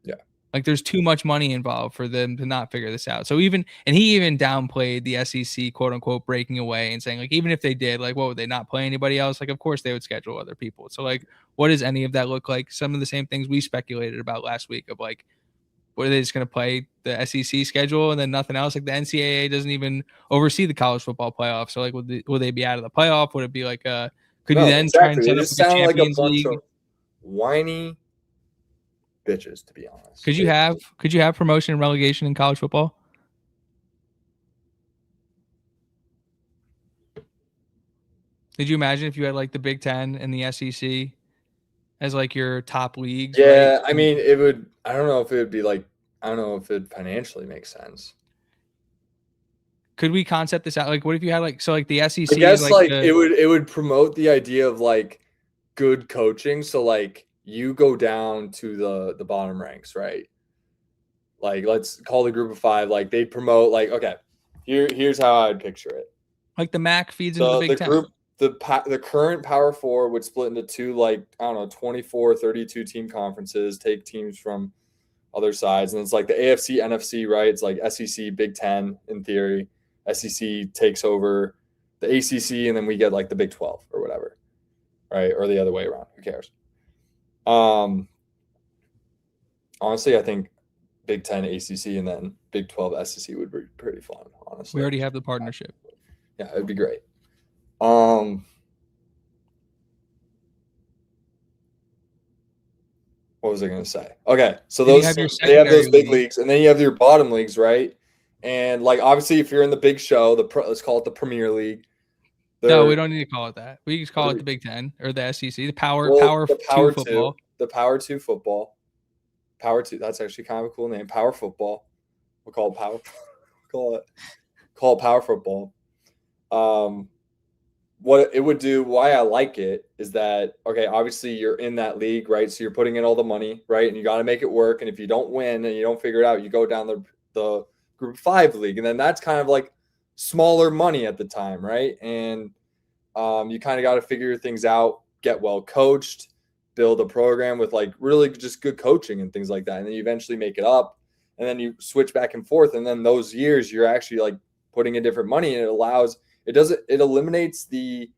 [SPEAKER 2] Yeah.
[SPEAKER 1] Like there's too much money involved for them to not figure this out. So he even downplayed the SEC quote unquote breaking away and saying like even if they did, like what would they not play anybody else? Like of course they would schedule other people. So like what does any of that look like? Some of the same things we speculated about last week of like what are they just going to play the SEC schedule and then nothing else? Like the NCAA doesn't even oversee the college football playoff. So like will they be out of the playoff? Would it be like could you then try and
[SPEAKER 2] exactly.
[SPEAKER 1] set
[SPEAKER 2] It
[SPEAKER 1] up
[SPEAKER 2] just
[SPEAKER 1] like a
[SPEAKER 2] sounded like a
[SPEAKER 1] Champions
[SPEAKER 2] bunch
[SPEAKER 1] League?
[SPEAKER 2] of whiny bitches, to be honest.
[SPEAKER 1] Could you have promotion and relegation in college football? Did you imagine if you had like the Big Ten and the SEC as like your top leagues?
[SPEAKER 2] Yeah,
[SPEAKER 1] Right?
[SPEAKER 2] I mean, it would. I don't know if it would be like. I don't know if it financially makes sense.
[SPEAKER 1] Could we concept this out? Like, what if you had like so like the SEC
[SPEAKER 2] I guess
[SPEAKER 1] is
[SPEAKER 2] like
[SPEAKER 1] the,
[SPEAKER 2] it would promote the idea of like good coaching. So like you go down to the bottom ranks, right? Like let's call the group of 5. Like they promote like okay, here's how I'd picture it.
[SPEAKER 1] like the MAC feeds into the Big Ten.
[SPEAKER 2] Group the current Power 4 would split into 2 like I don't know 24, 32 team conferences. Take teams from other sides, and it's like the AFC, NFC, right? It's like SEC, Big Ten in theory. SEC takes over the ACC, and then we get like the Big 12 or whatever, right? Or the other way around. Who cares? Honestly, I think Big 10, ACC, and then Big 12, SEC would be pretty fun. Honestly,
[SPEAKER 1] We already have the partnership.
[SPEAKER 2] Yeah, it'd be great. What was I going to say? Okay, so
[SPEAKER 1] Then you
[SPEAKER 2] those
[SPEAKER 1] have your
[SPEAKER 2] they have those
[SPEAKER 1] secondary
[SPEAKER 2] big
[SPEAKER 1] league.
[SPEAKER 2] leagues, and then you have your bottom leagues, right? And like obviously, if you're in the big show, let's call it the Premier League.
[SPEAKER 1] No, we don't need to call it that. We just call it the Big Ten or the SEC, the Power
[SPEAKER 2] the Power
[SPEAKER 1] 2 football.
[SPEAKER 2] the Power 2 football. Power 2. That's actually kind of a cool name. Power football. We'll call it Power. call it Power football. What it would do, why I like it is that, okay, obviously you're in that league, right? So you're putting in all the money, right? And you got to make it work. And if you don't win and you don't figure it out, you go down the group 5 league. And then that's kind of like smaller money at the time, right? And you kind of got to figure things out, get well coached, build a program with like really just good coaching and things like that. And then you eventually make it up and then you switch back and forth. And then those years you're actually like putting in different money, and it eliminates the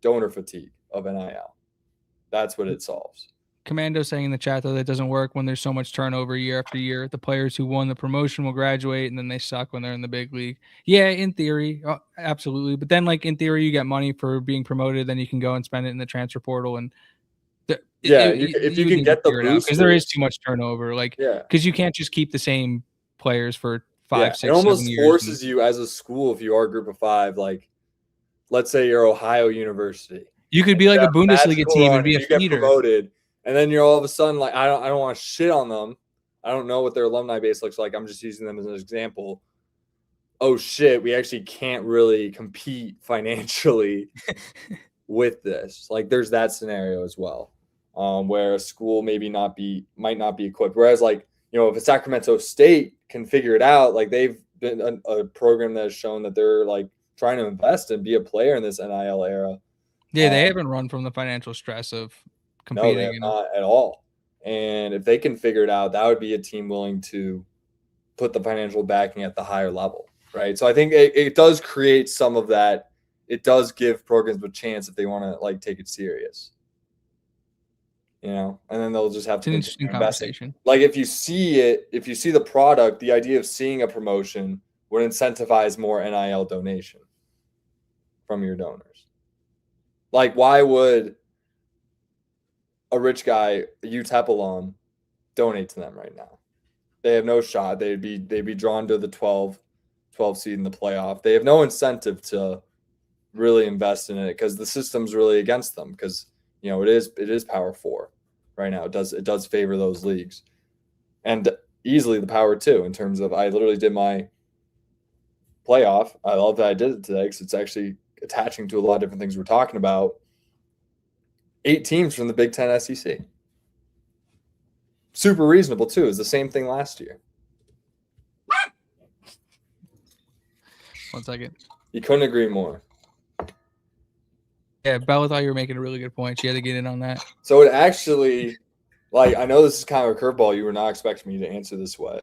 [SPEAKER 2] donor fatigue of NIL. That's what it solves.
[SPEAKER 1] Commando saying in the chat though that doesn't work when there's so much turnover year after year. The players who won the promotion will graduate and then they suck when they're in the big league. Yeah, in theory, absolutely. But then like in theory, you get money for being promoted, then you can go and spend it in the transfer portal and
[SPEAKER 2] if you can get the boost,
[SPEAKER 1] because there is too much turnover. Like
[SPEAKER 2] yeah,
[SPEAKER 1] because you can't just keep the same players for 5, 6,
[SPEAKER 2] it almost
[SPEAKER 1] 7 years.
[SPEAKER 2] Forces you as a school, if you are a group of 5, like let's say you're Ohio University.
[SPEAKER 1] You could be like a Bundesliga team and be a feeder.
[SPEAKER 2] Get promoted, and then you're all of a sudden like, I don't want to shit on them. I don't know what their alumni base looks like. I'm just using them as an example. Oh shit, we actually can't really compete financially with this. Like there's that scenario as well, where a school might not be equipped. Whereas like, you know, if a Sacramento State can figure it out, like they've been a program that has shown that they're like trying to invest and be a player in this NIL era.
[SPEAKER 1] Yeah, they haven't run from the financial stress of competing.
[SPEAKER 2] No, they have not at all. And if they can figure it out, that would be a team willing to put the financial backing at the higher level, right? So I think it does create some of that. It does give programs a chance if they want to like take it serious, you know. And then they'll just have to
[SPEAKER 1] invest.
[SPEAKER 2] Like if you see the product, the idea of seeing a promotion would incentivize more NIL donation from your donors. Like, why would a rich guy, a UTEP alum, donate to them right now? They have no shot. They'd be drawn to the 12 seed in the playoff. They have no incentive to really invest in it because the system's really against them. Because you know it is Power 4 right now. It does favor those leagues, and easily the Power 2 in terms of I literally did my playoff. I love that I did it today because it's actually attaching to a lot of different things we're talking about. 8 teams from the Big Ten SEC. Super reasonable, too. It's the same thing last year.
[SPEAKER 1] 1 second.
[SPEAKER 2] You couldn't agree more.
[SPEAKER 1] Yeah, Bella thought you were making a really good point. She had to get in on that.
[SPEAKER 2] So it actually, like, I know this is kind of a curveball. You were not expecting me to answer this way.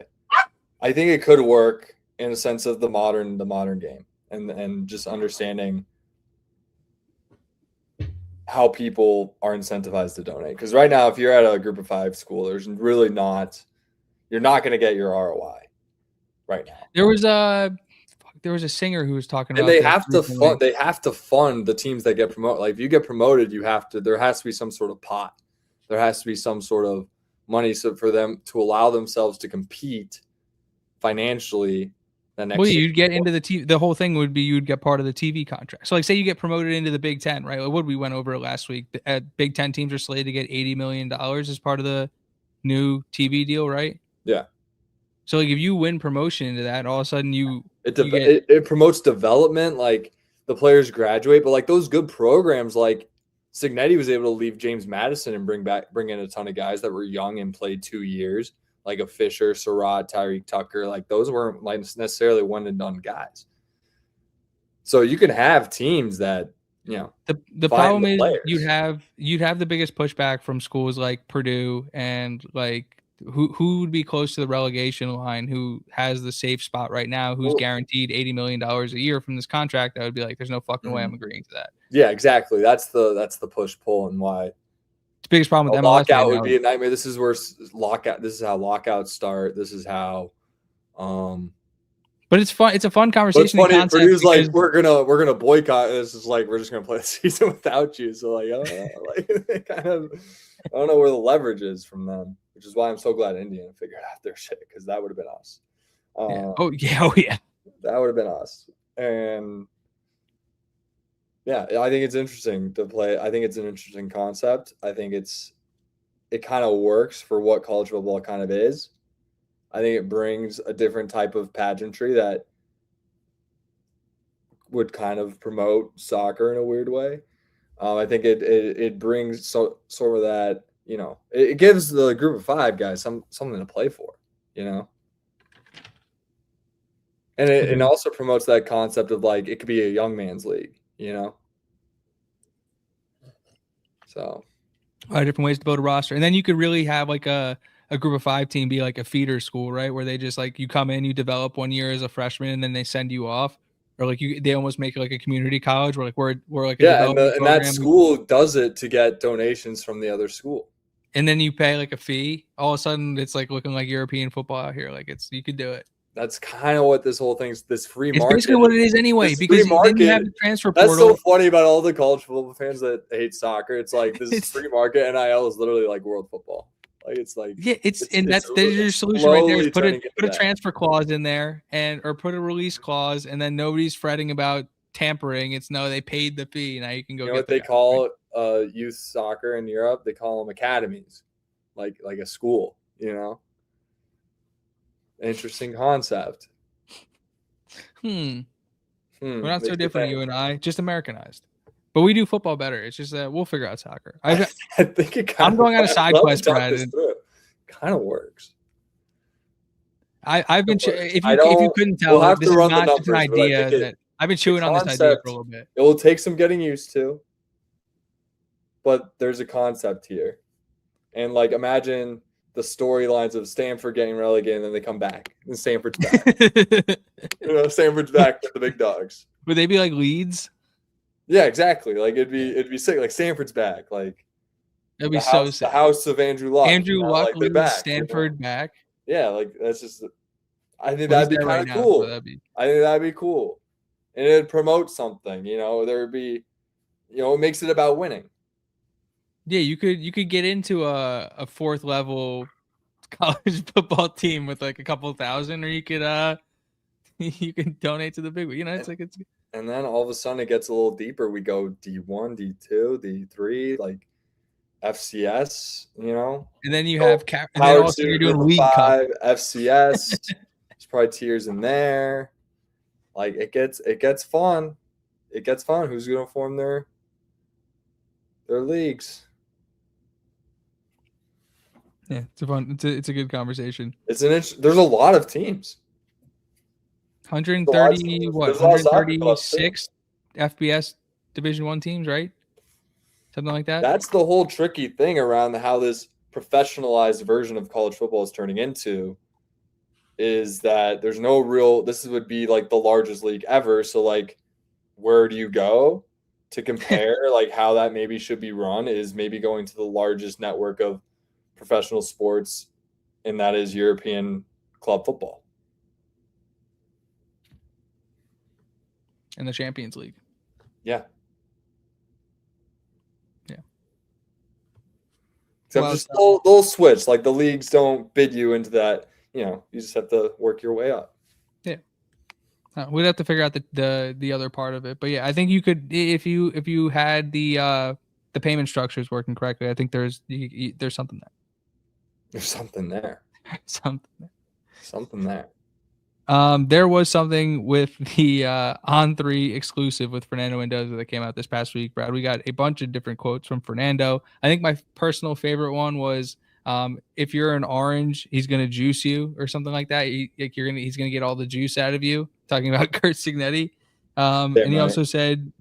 [SPEAKER 2] I think it could work in a sense of the modern game and just understanding how people are incentivized to donate. Because right now, if you're at a group of 5 school, there's really not, you're not going to get your ROI right now.
[SPEAKER 1] There was a singer who was talking about,
[SPEAKER 2] and they have to fund. They have to fund the teams that get promoted. Like if you get promoted, you have to. There has to be some sort of pot. There has to be some sort of money so for them to allow themselves to compete financially. The next
[SPEAKER 1] you'd get into the whole thing would be you'd get part of the TV contract. So like say you get promoted into the Big Ten, right? Like what we went over last week. Big Ten teams are slated to get $80 million as part of the new TV deal, right?
[SPEAKER 2] Yeah.
[SPEAKER 1] So like if you win promotion into that, all of a sudden
[SPEAKER 2] it promotes development, like the players graduate, but like those good programs, like Cignetti was able to leave James Madison and bring in a ton of guys that were young and played 2 years, like a Fisher, Surratt, Tyreek Tucker. Like those weren't like necessarily one and done guys. So you can have teams that, you know,
[SPEAKER 1] the problem is you'd have the biggest pushback from schools like Purdue and like who would be close to the relegation line, who has the safe spot right now, who's guaranteed $80 million a year from this contract. That would be like, there's no fucking way I'm agreeing to that.
[SPEAKER 2] Yeah, exactly. That's the push pull and why
[SPEAKER 1] the biggest problem with MLS
[SPEAKER 2] lockout would be a nightmare. This is where lockout. This is how lockouts start. This is how.
[SPEAKER 1] But it's fun. It's a fun conversation.
[SPEAKER 2] But funny, Purdue's like we're gonna boycott. This is like we're just gonna play the season without you. So like, I don't know, like kind of, I don't know where the leverage is from them, which is why I'm so glad Indiana figured out their shit, because that would have been us.
[SPEAKER 1] Yeah. Oh yeah,
[SPEAKER 2] that would have been us. And yeah, I think it's interesting to play. I think it's an interesting concept. I think it kind of works for what college football kind of is. I think it brings a different type of pageantry that would kind of promote soccer in a weird way. I think it brings sort of that, you know, it gives the group of 5 guys something to play for, you know. And it also promotes that concept of like it could be a young man's league, you know. So,
[SPEAKER 1] a lot of different ways to build a roster, and then you could really have like a group of 5 team be like a feeder school, right? Where they just like you come in, you develop 1 year as a freshman, and then they send you off, or like they almost make it like a community college where like we're like a
[SPEAKER 2] and that school does it to get donations from the other school,
[SPEAKER 1] and then you pay like a fee. All of a sudden, it's like looking like European football out here. Like you could do it.
[SPEAKER 2] That's kind of what this whole thing's, this free market.
[SPEAKER 1] It's basically what it is anyway, because then you have the transfer portal.
[SPEAKER 2] That's so funny about all the college football fans that hate soccer. It's like this is free market. NIL is literally like world football. Like it's like
[SPEAKER 1] that's your solution right there. Is put a transfer clause in there or put a release clause, and then nobody's fretting about tampering. It's no, they paid the fee. Now you can go.
[SPEAKER 2] You know what they call youth soccer in Europe? They call them academies, like a school. You know. Interesting concept.
[SPEAKER 1] We're not so different, you and I, just Americanized. But we do football better. It's just that we'll figure out soccer. I
[SPEAKER 2] think it
[SPEAKER 1] I'm going on a side quest, Brad.
[SPEAKER 2] Kind of works.
[SPEAKER 1] I've been if you couldn't tell,
[SPEAKER 2] we'll
[SPEAKER 1] this is not just an idea that I've been chewing on this idea for a little bit.
[SPEAKER 2] It will take some getting used to, but there's a concept here. And like imagine the storylines of Stanford getting relegated and then they come back and Stanford's back. Stanford's back with the big dogs.
[SPEAKER 1] Would they be like Leeds?
[SPEAKER 2] Yeah, exactly. Like it'd be sick. Like Stanford's back. Like
[SPEAKER 1] it'd be so sick.
[SPEAKER 2] The house of Andrew Luck.
[SPEAKER 1] Luck, like back, Stanford back.
[SPEAKER 2] Yeah, like that's just. I think that'd be kind of cool. I think that'd be cool, and it'd promote something. You know, there'd be, it makes it about winning.
[SPEAKER 1] Yeah, you could get into a 4th level college football team with like a couple thousand, or you could donate to the big one. You know, it's
[SPEAKER 2] and then all of a sudden it gets a little deeper. We go D1, D2, D3, like FCS. You know,
[SPEAKER 1] and then you have and then also you're doing League Cup.
[SPEAKER 2] FCS. There's probably tiers in there. Like it gets fun. It gets fun. Who's gonna form their leagues?
[SPEAKER 1] Yeah, it's a good conversation.
[SPEAKER 2] There's a lot of teams.
[SPEAKER 1] 136 FBS Division I teams, right? Something like that.
[SPEAKER 2] That's the whole tricky thing around how this professionalized version of college football is turning into is that there's no real, this would be like the largest league ever. So like, where do you go to compare like how that maybe should be run is maybe going to the largest network of professional sports, and that is European club football.
[SPEAKER 1] In the Champions League.
[SPEAKER 2] Yeah.
[SPEAKER 1] Yeah.
[SPEAKER 2] Except
[SPEAKER 1] Well,
[SPEAKER 2] just they'll switch. Like the leagues don't bid you into that. You know, you just have to work your way up.
[SPEAKER 1] Yeah. We'd have to figure out the other part of it. But yeah, I think you could if you had the payment structures working correctly. I think there's something there.
[SPEAKER 2] There's something there.
[SPEAKER 1] Something there.
[SPEAKER 2] Something there.
[SPEAKER 1] There was something with the On3 exclusive with Fernando Mendoza that came out this past week, Brad. We got a bunch of different quotes from Fernando. I think my personal favorite one was, if you're an orange, he's going to juice you or something like that. He's going to get all the juice out of you, talking about Kurt Signetti. And he also said,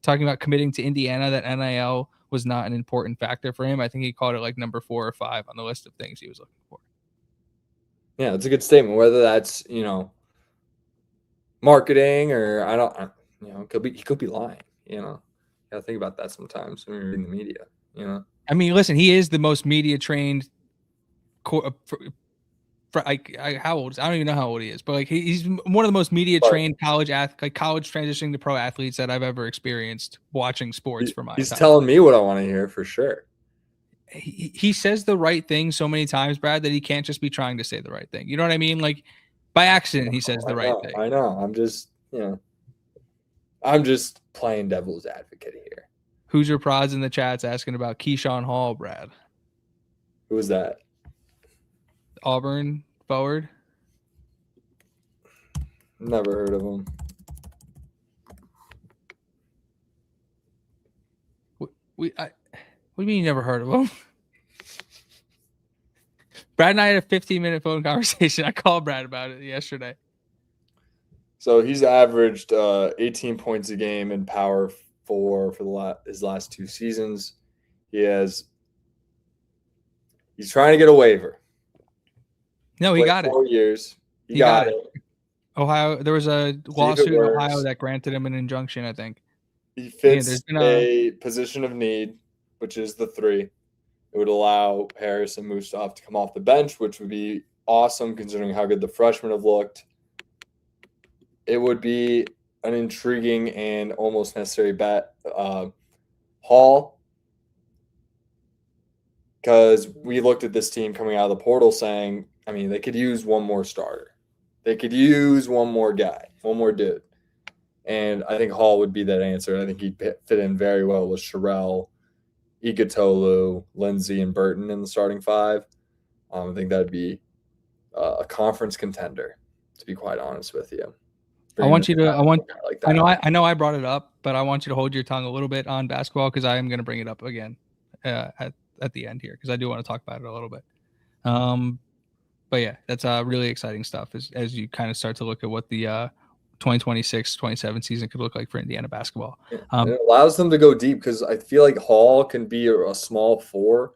[SPEAKER 1] talking about committing to Indiana, that NIL was not an important factor for him. I think he called it like number 4 or 5 on the list of things he was looking for.
[SPEAKER 2] Yeah, it's a good statement. Whether that's, marketing or he could be lying. You gotta think about that sometimes when you're reading the media.
[SPEAKER 1] I mean, listen, he is the most media trained. How old? I don't even know how old he is, but like he's one of the most media trained college transitioning to pro athletes that I've ever experienced watching sports for my.
[SPEAKER 2] He's telling me what I want to hear for sure.
[SPEAKER 1] He says the right thing so many times, Brad, that he can't just be trying to say the right thing. You know what I mean? Like by accident, he says the right thing.
[SPEAKER 2] I know. I'm just playing devil's advocate here.
[SPEAKER 1] Hoosier Prods in the chat's asking about Keyshawn Hall, Brad.
[SPEAKER 2] Who was that?
[SPEAKER 1] Auburn forward.
[SPEAKER 2] Never heard of him.
[SPEAKER 1] What do you mean you never heard of him? Brad and I had a 15-minute phone conversation. I called Brad about it yesterday.
[SPEAKER 2] So he's averaged 18 points a game in Power 4 for his last 2 seasons. He's trying to get a waiver.
[SPEAKER 1] No, he got
[SPEAKER 2] 4 years. He got it.
[SPEAKER 1] Ohio. There was a lawsuit in Ohio that granted him an injunction, I think.
[SPEAKER 2] He fits a position of need, which is the 3. It would allow Harris and Mustaf to come off the bench, which would be awesome considering how good the freshmen have looked. It would be an intriguing and almost necessary bet. Hall, because we looked at this team coming out of the portal saying, I mean, they could use one more starter. They could use one more guy, one more dude. And I think Hall would be that answer. I think he'd fit in very well with Sherrell, Igutolu, Lindsey, and Burton in the starting 5. I think that'd be a conference contender, to be quite honest with you.
[SPEAKER 1] I know I brought it up, but I want you to hold your tongue a little bit on basketball because I am going to bring it up again at the end here because I do want to talk about it a little bit. But yeah, that's really exciting stuff as you kind of start to look at what the 2026-27 season could look like for Indiana basketball.
[SPEAKER 2] It allows them to go deep because I feel like Hall can be a small 4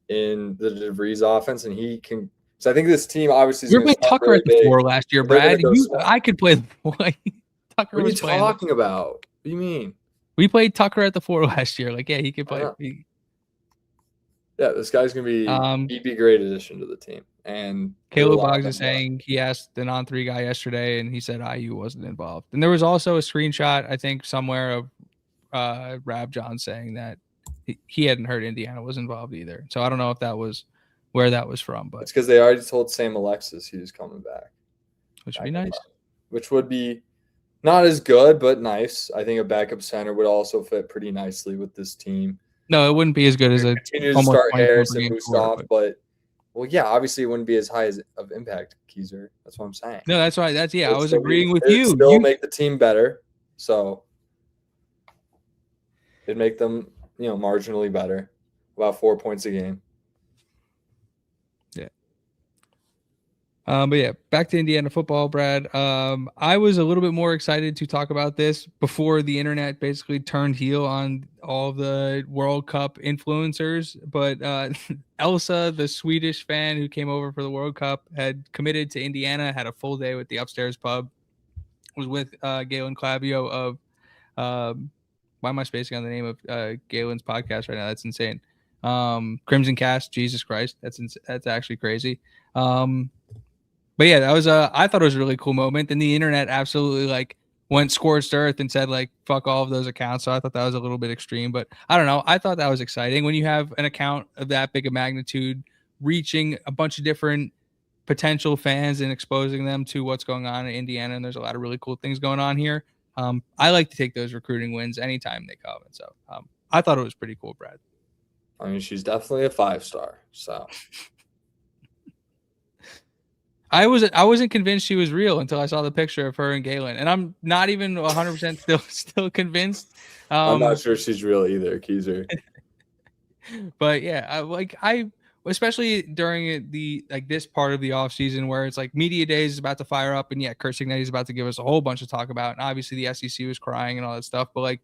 [SPEAKER 2] in the DeVries offense, and he can. So I think this team obviously is
[SPEAKER 1] going to play Tucker at the 4 last year, Brad. I could play the 4.
[SPEAKER 2] Tucker. What are you talking about? What do you mean?
[SPEAKER 1] We played Tucker at the 4 last year. Like, yeah, he could play.
[SPEAKER 2] Yeah, this guy's gonna be he'd be a great addition to the team. And
[SPEAKER 1] Caleb Boggs is saying he asked an On3 guy yesterday, and he said IU wasn't involved. And there was also a screenshot, I think, somewhere of Rab John saying that he hadn't heard Indiana was involved either. So I don't know if that was where that was from, but
[SPEAKER 2] it's because they already told Sam Alexis he was coming back,
[SPEAKER 1] which would be nice.
[SPEAKER 2] Which would be not as good, but nice. I think a backup center would also fit pretty nicely with this team.
[SPEAKER 1] No, it wouldn't be as good as a
[SPEAKER 2] continue to start Harris and Mustaf, but well, yeah, obviously it wouldn't be as high of impact, Keyser. That's what I'm saying.
[SPEAKER 1] No, that's right. I was agreeing with you.
[SPEAKER 2] Still make the team better, so it'd make them, marginally better, about 4 points a game.
[SPEAKER 1] Yeah. But yeah, back to Indiana football, Brad. I was a little bit more excited to talk about this before the internet basically turned heel on all the World Cup influencers. But Elsa, the Swedish fan who came over for the World Cup, had committed to Indiana, had a full day with the Upstairs Pub, was with Galen Clavio of why am I spacing on the name of Galen's podcast right now? That's insane. Crimson Cast, Jesus Christ, that's actually crazy. But yeah, that was I thought it was a really cool moment. And the internet absolutely like went scorched earth and said like fuck all of those accounts. So I thought that was a little bit extreme, but I don't know. I thought that was exciting when you have an account of that big a magnitude reaching a bunch of different potential fans and exposing them to what's going on in Indiana. And there's a lot of really cool things going on here. I like to take those recruiting wins anytime they come. And so I thought it was pretty cool, Brad.
[SPEAKER 2] I mean, she's definitely a 5-star. So
[SPEAKER 1] I wasn't convinced she was real until I saw the picture of her and Galen, and I'm not even 100% still convinced.
[SPEAKER 2] I'm not sure she's real either, Keezer.
[SPEAKER 1] But yeah, I especially during the like this part of the off season where it's like media days is about to fire up, and yeah, Kurt Cignetti's about to give us a whole bunch to talk about, and obviously the SEC was crying and all that stuff, but like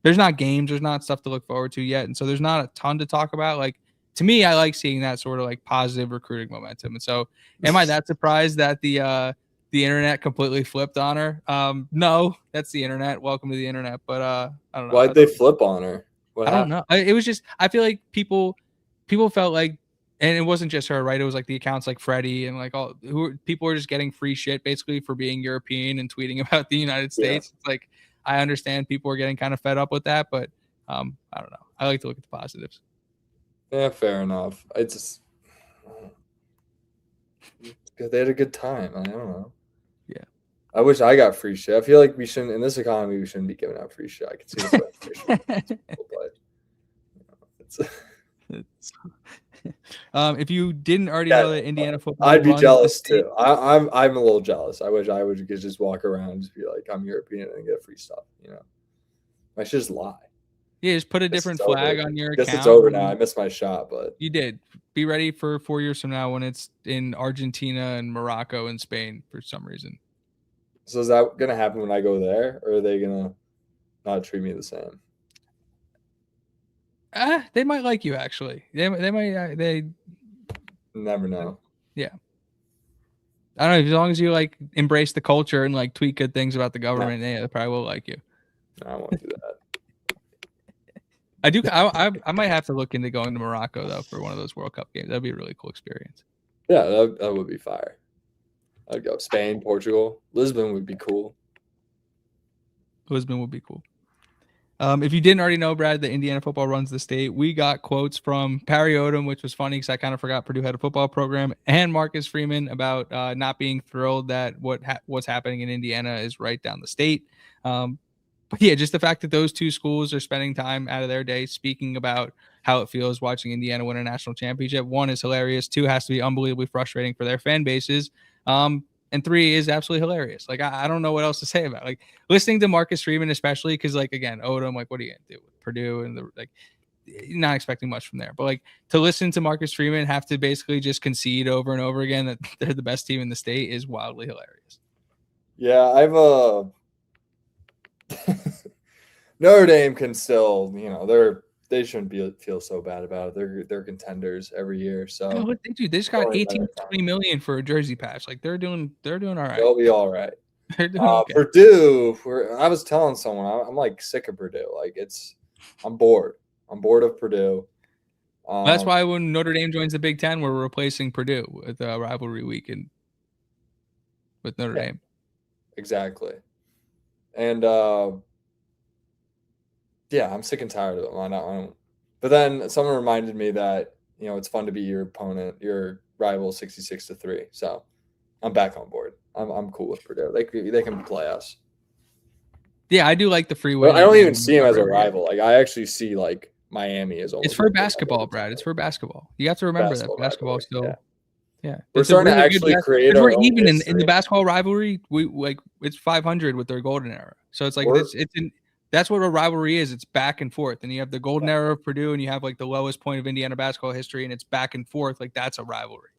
[SPEAKER 1] there's not games, there's not stuff to look forward to yet, and so there's not a ton to talk about. Like to me, I like seeing that sort of like positive recruiting momentum. And so, am I that surprised that the internet completely flipped on her? No, that's the internet. Welcome to the internet. But I don't know.
[SPEAKER 2] Why'd they flip on her?
[SPEAKER 1] I don't know. It was just I feel like people felt like, and it wasn't just her, right? It was like the accounts like Freddie and like all people were just getting free shit basically for being European and tweeting about the United States. Yeah. It's like I understand people are getting kind of fed up with that, but I don't know. I like to look at the positives.
[SPEAKER 2] Yeah, fair enough. I just they had a good time. I don't know.
[SPEAKER 1] Yeah.
[SPEAKER 2] I wish I got free shit. I feel like we shouldn't in this economy. We shouldn't be giving out free shit. I can see the
[SPEAKER 1] if you didn't already know that Indiana football,
[SPEAKER 2] I'd be jealous too. I'm a little jealous. I wish I would just walk around and just be like I'm European and get free stuff. You know, I should just lie.
[SPEAKER 1] Yeah, just put a different flag on your account.
[SPEAKER 2] Guess it's over now. I missed my shot, but
[SPEAKER 1] you did. Be ready for 4 years from now when it's in Argentina and Morocco and Spain for some reason.
[SPEAKER 2] So is that gonna happen when I go there, or are they gonna not treat me the same?
[SPEAKER 1] They might like you actually. They might. They
[SPEAKER 2] never know.
[SPEAKER 1] Yeah. I don't know. As long as you like embrace the culture and like tweet good things about the government, yeah, they probably will like you.
[SPEAKER 2] No, I won't do that.
[SPEAKER 1] I might have to look into going to Morocco though for one of those World Cup games. That'd be a really cool experience.
[SPEAKER 2] Yeah, that would be fire. I'd go Spain, Portugal, Lisbon would be cool.
[SPEAKER 1] Lisbon would be cool. If you didn't already know, Brad, that Indiana football runs the state, we got quotes from Perry Odom, which was funny because I kind of forgot Purdue had a football program, and Marcus Freeman about not being thrilled that what's happening in Indiana is right down the state. But yeah, just the fact that those two schools are spending time out of their day speaking about how it feels watching Indiana win a national championship. 1 is hilarious. 2 has to be unbelievably frustrating for their fan bases. And 3 is absolutely hilarious. Like, I don't know what else to say about it. Like listening to Marcus Freeman, especially because like, again, Odom, like, what are you going to do with Purdue and not expecting much from there, but like to listen to Marcus Freeman have to basically just concede over and over again that they're the best team in the state is wildly hilarious.
[SPEAKER 2] Yeah. I've, Notre Dame can still, they shouldn't feel so bad about it. They're contenders every year. So
[SPEAKER 1] what they do, they just got 18 to 20 million for a jersey patch. Like they're doing all right.
[SPEAKER 2] They'll be all right.
[SPEAKER 1] They're doing okay.
[SPEAKER 2] Purdue, I was telling someone I'm like sick of Purdue. Like I'm bored. I'm bored of Purdue.
[SPEAKER 1] That's why when Notre Dame joins the Big Ten, we're replacing Purdue with a rivalry weekend with Notre Dame.
[SPEAKER 2] Exactly. And yeah, I'm sick and tired of them. I don't. But then someone reminded me that it's fun to beat your opponent, your rival, 66-3. So I'm back on board. I'm cool with Purdue. They can play us.
[SPEAKER 1] Yeah, I do like the free win.
[SPEAKER 2] I don't even see them as a rival. Like I actually see like Miami as almost.
[SPEAKER 1] It's for basketball, Brad. It's for basketball. You have to remember that basketball still. Yeah.
[SPEAKER 2] We're starting to actually create our own
[SPEAKER 1] even in the basketball rivalry. We like it's 500 with their golden era. So it's like that's what a rivalry is. It's back and forth. And you have the golden era of Purdue and you have like the lowest point of Indiana basketball history and it's back and forth. Like that's a rivalry.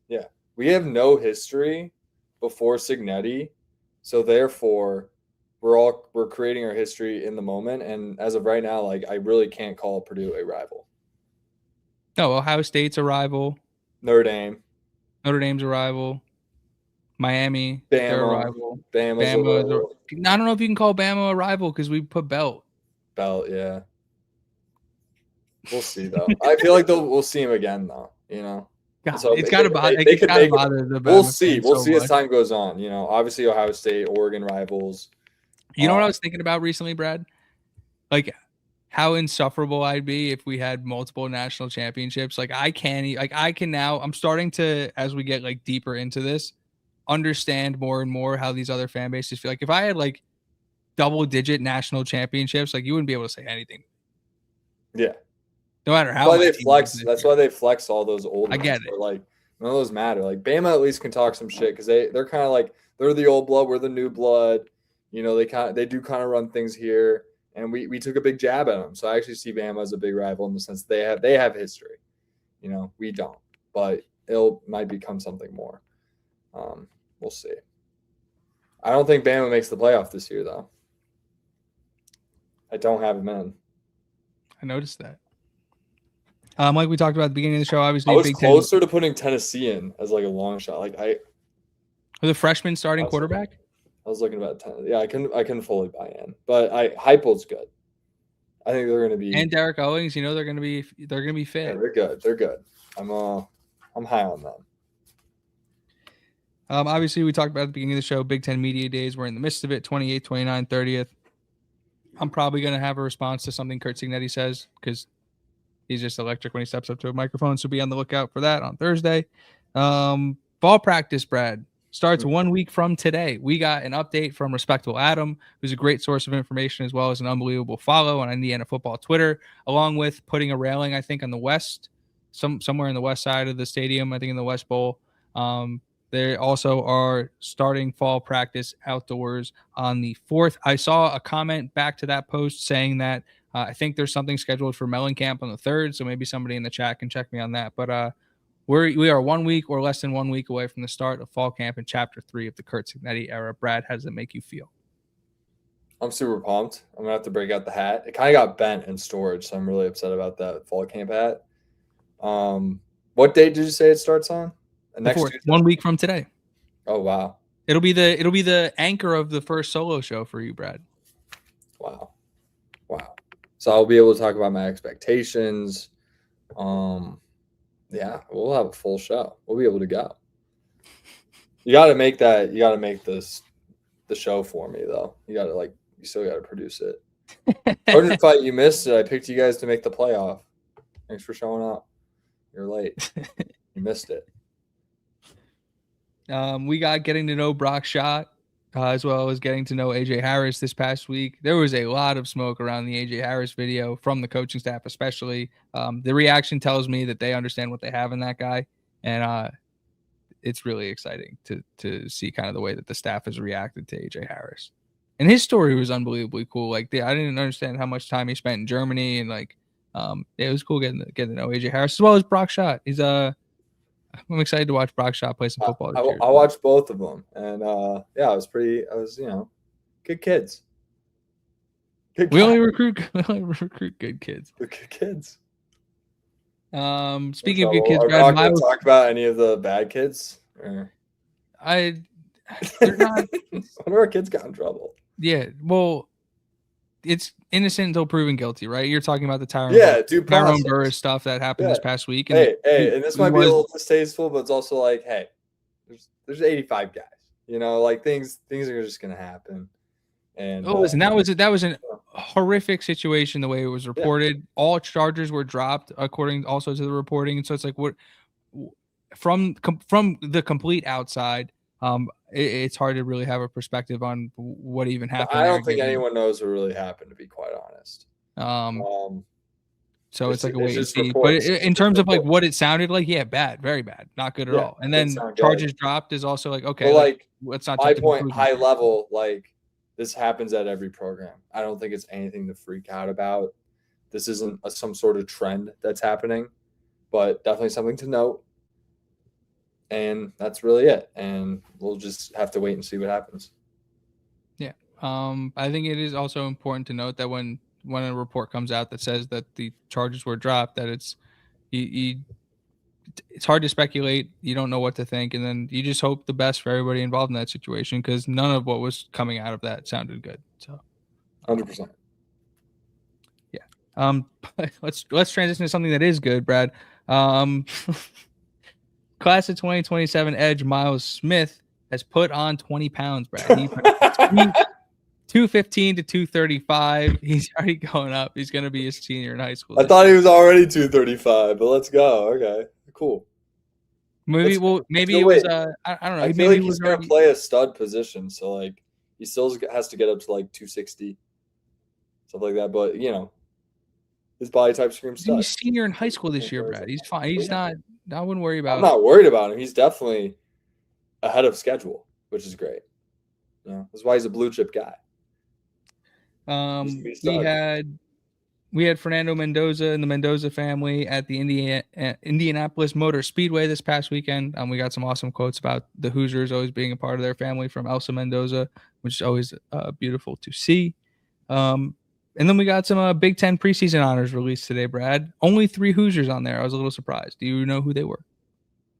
[SPEAKER 2] Yeah. we have no history before Signetti, so therefore we're creating our history in the moment. And as of right now, like I really can't call Purdue a rival.
[SPEAKER 1] No, Ohio State's a rival.
[SPEAKER 2] Notre Dame,
[SPEAKER 1] Notre Dame's a rival. Miami, they're a
[SPEAKER 2] Bama,
[SPEAKER 1] rival.
[SPEAKER 2] Bama's a
[SPEAKER 1] Bama,
[SPEAKER 2] rival.
[SPEAKER 1] I don't know if you can call Bama a rival because we put belt.
[SPEAKER 2] Belt, yeah. We'll see though. I feel like we'll see him again though. You know,
[SPEAKER 1] God,
[SPEAKER 2] so
[SPEAKER 1] it's got to bother.
[SPEAKER 2] they
[SPEAKER 1] It's
[SPEAKER 2] could
[SPEAKER 1] got to
[SPEAKER 2] make it.
[SPEAKER 1] bother the Bama
[SPEAKER 2] We'll see.
[SPEAKER 1] fans
[SPEAKER 2] We'll
[SPEAKER 1] so
[SPEAKER 2] see as
[SPEAKER 1] much.
[SPEAKER 2] time goes on. You know, obviously Ohio State, Oregon rivals.
[SPEAKER 1] You know what I was thinking about recently, Brad? Like how insufferable I'd be if we had multiple national championships. Like I can now. I'm starting to, as we get like deeper into this, understand more and more how these other fan bases feel. Like if I had like double-digit national championships, like you wouldn't be able to say anything.
[SPEAKER 2] Yeah.
[SPEAKER 1] No matter how
[SPEAKER 2] That's why
[SPEAKER 1] my
[SPEAKER 2] they
[SPEAKER 1] team
[SPEAKER 2] flex.
[SPEAKER 1] was
[SPEAKER 2] That's
[SPEAKER 1] this year.
[SPEAKER 2] why they flex all those old
[SPEAKER 1] I
[SPEAKER 2] ones.
[SPEAKER 1] get it.
[SPEAKER 2] But like none of those matter. Like Bama at least can talk some shit because they're kind of like they're the old blood, we're the new blood. You know, they do kind of run things here, and we took a big jab at them. So I actually see Bama as a big rival in the sense they have history. You know, we don't, but might become something more. We'll see. I don't think Bama makes the playoff this year though. I don't have them in.
[SPEAKER 1] I noticed that. Like we talked about at the beginning of the show, obviously
[SPEAKER 2] I was
[SPEAKER 1] Big
[SPEAKER 2] closer to putting Tennessee in as like a long shot. Like
[SPEAKER 1] the freshman starting quarterback.
[SPEAKER 2] I was looking about 10. Yeah, I couldn't fully buy in, but Heupel's good. I think they're going to be
[SPEAKER 1] and Derek Owings. You know they're going to be fit.
[SPEAKER 2] Yeah, they're good. They're good. I'm high on them.
[SPEAKER 1] Obviously we talked about at the beginning of the show. Big Ten Media Days. We're in the midst of it. 28th, 29th, 30th. I'm probably going to have a response to something Kurt Signetti says because he's just electric when he steps up to a microphone. So be on the lookout for that on Thursday. Ball practice, Brad, starts 1 week from today. We got an update from Respectable Adam, who's a great source of information as well as an unbelievable follow on Indiana football Twitter, along with putting a railing, I think, on the west, somewhere in the west side of the stadium, I think in the West Bowl. They also are starting fall practice outdoors on the 4th. I saw a comment back to that post saying that I think there's something scheduled for Mellencamp on the 3rd, so maybe somebody in the chat can check me on that. But we are 1 week or less than 1 week away from the start of fall camp in Chapter 3 of the Kurt Signetti era. Brad, how does it make you feel?
[SPEAKER 2] I'm super pumped. I'm gonna have to break out the hat. It kind of got bent in storage, so I'm really upset about that fall camp hat. What date did you say it starts on?
[SPEAKER 1] Next 1 week from today.
[SPEAKER 2] Oh wow!
[SPEAKER 1] It'll be the anchor of the first solo show for you, Brad.
[SPEAKER 2] Wow. So I'll be able to talk about my expectations. Yeah, we'll have a full show. We'll be able to go. You got to make that. You got to make this the show for me though. You still got to produce it. Trojan fight, you missed it. I picked you guys to make the playoff. Thanks for showing up. You're late. You missed it.
[SPEAKER 1] We got getting to know Brock Schott as well as getting to know AJ Harris this past week. There was a lot of smoke around the AJ Harris video from the coaching staff, especially. The reaction tells me that they understand what they have in that guy, and it's really exciting to see kind of the way that the staff has reacted to AJ Harris. And his story was unbelievably cool. Like I didn't understand how much time he spent in Germany, and it was cool getting to know AJ Harris as well as Brock Schott. I'm excited to watch Brock Schott play some football this year.
[SPEAKER 2] I watched both of them, and I was good kids.
[SPEAKER 1] We only recruit good kids.
[SPEAKER 2] Good kids.
[SPEAKER 1] Speaking of good kids,
[SPEAKER 2] are we not going to talk about any of the bad kids?
[SPEAKER 1] They're not.
[SPEAKER 2] When are our kids got in trouble?
[SPEAKER 1] Yeah, well, it's innocent until proven guilty, right? You're talking about the Tyrone Burris stuff that happened this past week.
[SPEAKER 2] And and this might be a little distasteful, but it's also like, hey, there's 85 guys. You know, like things are just gonna happen. And
[SPEAKER 1] listen, that was a horrific situation the way it was reported. Yeah. All charges were dropped according also to the reporting, and so it's like what from the complete outside. It's hard to really have a perspective on what even happened.
[SPEAKER 2] I don't think anyone knows what really happened, to be quite honest.
[SPEAKER 1] So it's like a wait and see. But in terms of like what it sounded like, yeah, bad, very bad, not good at all. And then charges dropped is also like, okay,
[SPEAKER 2] well,
[SPEAKER 1] let's not.
[SPEAKER 2] My point, high level, like this happens at every program. I don't think it's anything to freak out about. This isn't some sort of trend that's happening, but definitely something to note. and that's really it. And we'll just have to wait and see what happens.
[SPEAKER 1] Yeah. I think it is also important to note that when a report comes out that says that the charges were dropped, that it's hard to speculate. You don't know what to think, and then you just hope the best for everybody involved in that situation, because none of what was coming out of that sounded good. So,
[SPEAKER 2] 100%.
[SPEAKER 1] yeah. Let's transition to something that is good, Brad. Class of 2027 Edge Miles Smith has put on 20 pounds, Brad. He 215 to 235. He's already going up. He's going to be a senior in high school.
[SPEAKER 2] I thought he was already 235, but let's go. Okay, cool.
[SPEAKER 1] Maybe it was. I don't know.
[SPEAKER 2] I feel like he's gonna play a stud position, so like he still has to get up to like 260, stuff like that. But his body type screams stud.
[SPEAKER 1] He's senior in high school this year, Brad. He's fine. He's not. I wouldn't worry about.
[SPEAKER 2] I'm not worried about him. He's definitely ahead of schedule, which is great. That's why he's a blue chip guy.
[SPEAKER 1] We had Fernando Mendoza and the Mendoza family at the Indianapolis Motor Speedway this past weekend. We got some awesome quotes about the Hoosiers always being a part of their family from Elsa Mendoza, which is always beautiful to see. And then we got some Big Ten preseason honors released today, Brad. Only 3 Hoosiers on there. I was a little surprised. Do you know who they were?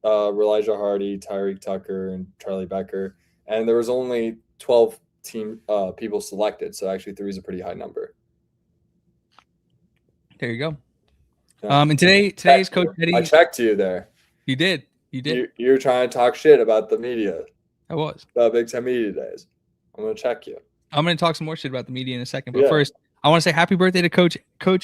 [SPEAKER 2] Elijah Hardy, Tyreek Tucker, and Charlie Becker. And there was only 12 team people selected, so actually 3 is a pretty high number.
[SPEAKER 1] There you go. Yeah. And today's Coach Eddie.
[SPEAKER 2] I checked you there.
[SPEAKER 1] You did. You
[SPEAKER 2] were trying to talk shit about the media.
[SPEAKER 1] I was.
[SPEAKER 2] About Big Ten Media Days. I'm going to check you.
[SPEAKER 1] I'm going to talk some more shit about the media in a second. But first, I want to say happy birthday to Coach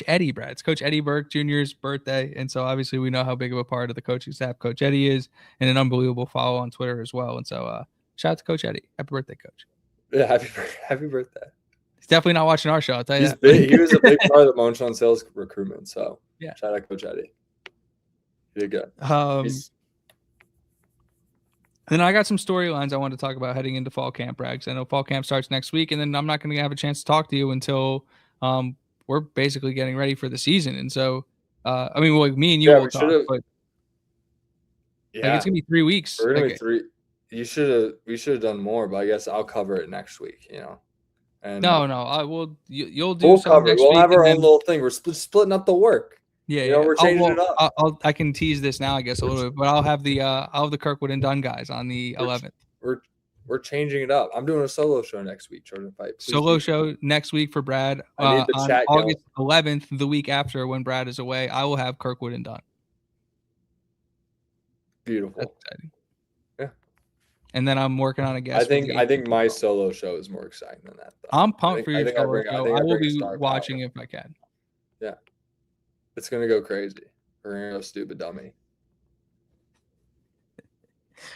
[SPEAKER 1] Eddie, Brad. It's Coach Eddie Burke Jr.'s birthday. And so obviously we know how big of a part of the coaching staff Coach Eddie is, and an unbelievable follow on Twitter as well. And so shout out to Coach Eddie. Happy birthday, Coach.
[SPEAKER 2] Yeah, happy birthday.
[SPEAKER 1] He's definitely not watching our show, I'll tell you that.
[SPEAKER 2] He was a big part of the Moonshine sales recruitment. So
[SPEAKER 1] yeah,
[SPEAKER 2] shout out Coach Eddie. He did good.
[SPEAKER 1] Then I got some storylines I want to talk about heading into fall camp, Brad. I know fall camp starts next week, and then I'm not going to have a chance to talk to you until we're basically getting ready for the season. And so, me and you will talk, but it's going to be 3 weeks.
[SPEAKER 2] We're going to be 3. We should have done more, but I guess I'll cover it next week, And
[SPEAKER 1] no, I will. You'll do.
[SPEAKER 2] We'll cover it. We'll have our own little thing. We're splitting up the work.
[SPEAKER 1] Yeah,
[SPEAKER 2] we're changing it up.
[SPEAKER 1] I can tease this now, I guess, a little bit, but I'll have the Kirkwood and Dunn guys on the 11th.
[SPEAKER 2] We're changing it up. I'm doing a solo show next week, Jordan Fight.
[SPEAKER 1] Solo show next week for Brad. On August 11th, the week after when Brad is away, I will have Kirkwood and Dunn.
[SPEAKER 2] Beautiful.
[SPEAKER 1] That's exciting. Yeah. And then I'm working on a guest.
[SPEAKER 2] I think my solo show is more exciting than that, though.
[SPEAKER 1] I'm pumped for your solo show. I will be watching if I can.
[SPEAKER 2] Yeah. It's going to go crazy. We're going to go stupid dummy.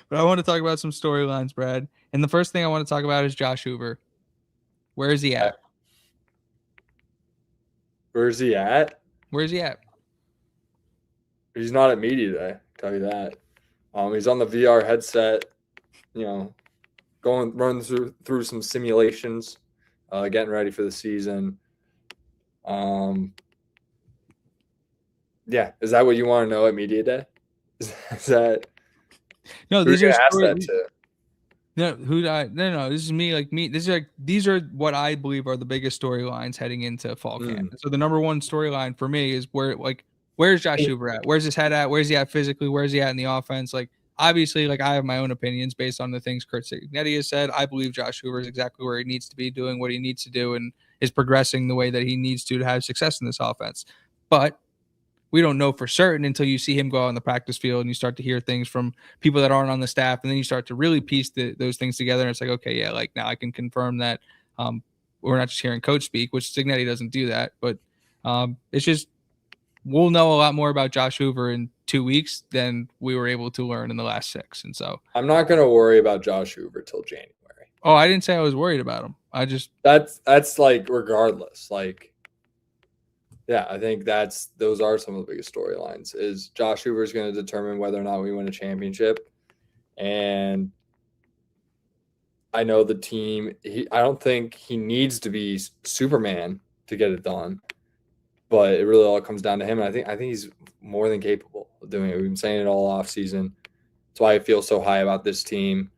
[SPEAKER 1] But I want to talk about some storylines, Brad. And the first thing I want to talk about is Josh Hoover. Where is he at?
[SPEAKER 2] Where's he at?
[SPEAKER 1] Where's he at?
[SPEAKER 2] He's not at media day, I'll tell you that. He's on the VR headset, running through some simulations, getting ready for the season. Yeah, is that what you want to know at media day? Is that?
[SPEAKER 1] No, these are stories. No, no. This is me. Like me. These are what I believe are the biggest storylines heading into fall camp. So the number one storyline for me is where's Josh Hoover at? Where's his head at? Where's he at physically? Where's he at in the offense? Like obviously, I have my own opinions based on the things Kurt Signetti has said. I believe Josh Hoover is exactly where he needs to be, doing what he needs to do, and is progressing the way that he needs to have success in this offense. But we don't know for certain until you see him go out on the practice field and you start to hear things from people that aren't on the staff, and then you start to really piece those things together. And it's like, okay, yeah, now I can confirm that we're not just hearing coach speak, which Signetti doesn't do that. But it's just we'll know a lot more about Josh Hoover in 2 weeks than we were able to learn in the last 6. And so
[SPEAKER 2] I'm not going to worry about Josh Hoover till January.
[SPEAKER 1] Oh, I didn't say I was worried about him. I just
[SPEAKER 2] that's regardless. Yeah, I think those are some of the biggest storylines. Is Josh Hoover is going to determine whether or not we win a championship, and I know the team. I don't think he needs to be Superman to get it done, but it really all comes down to him. And I think he's more than capable of doing it. We've been saying it all off season. That's why I feel so high about this team.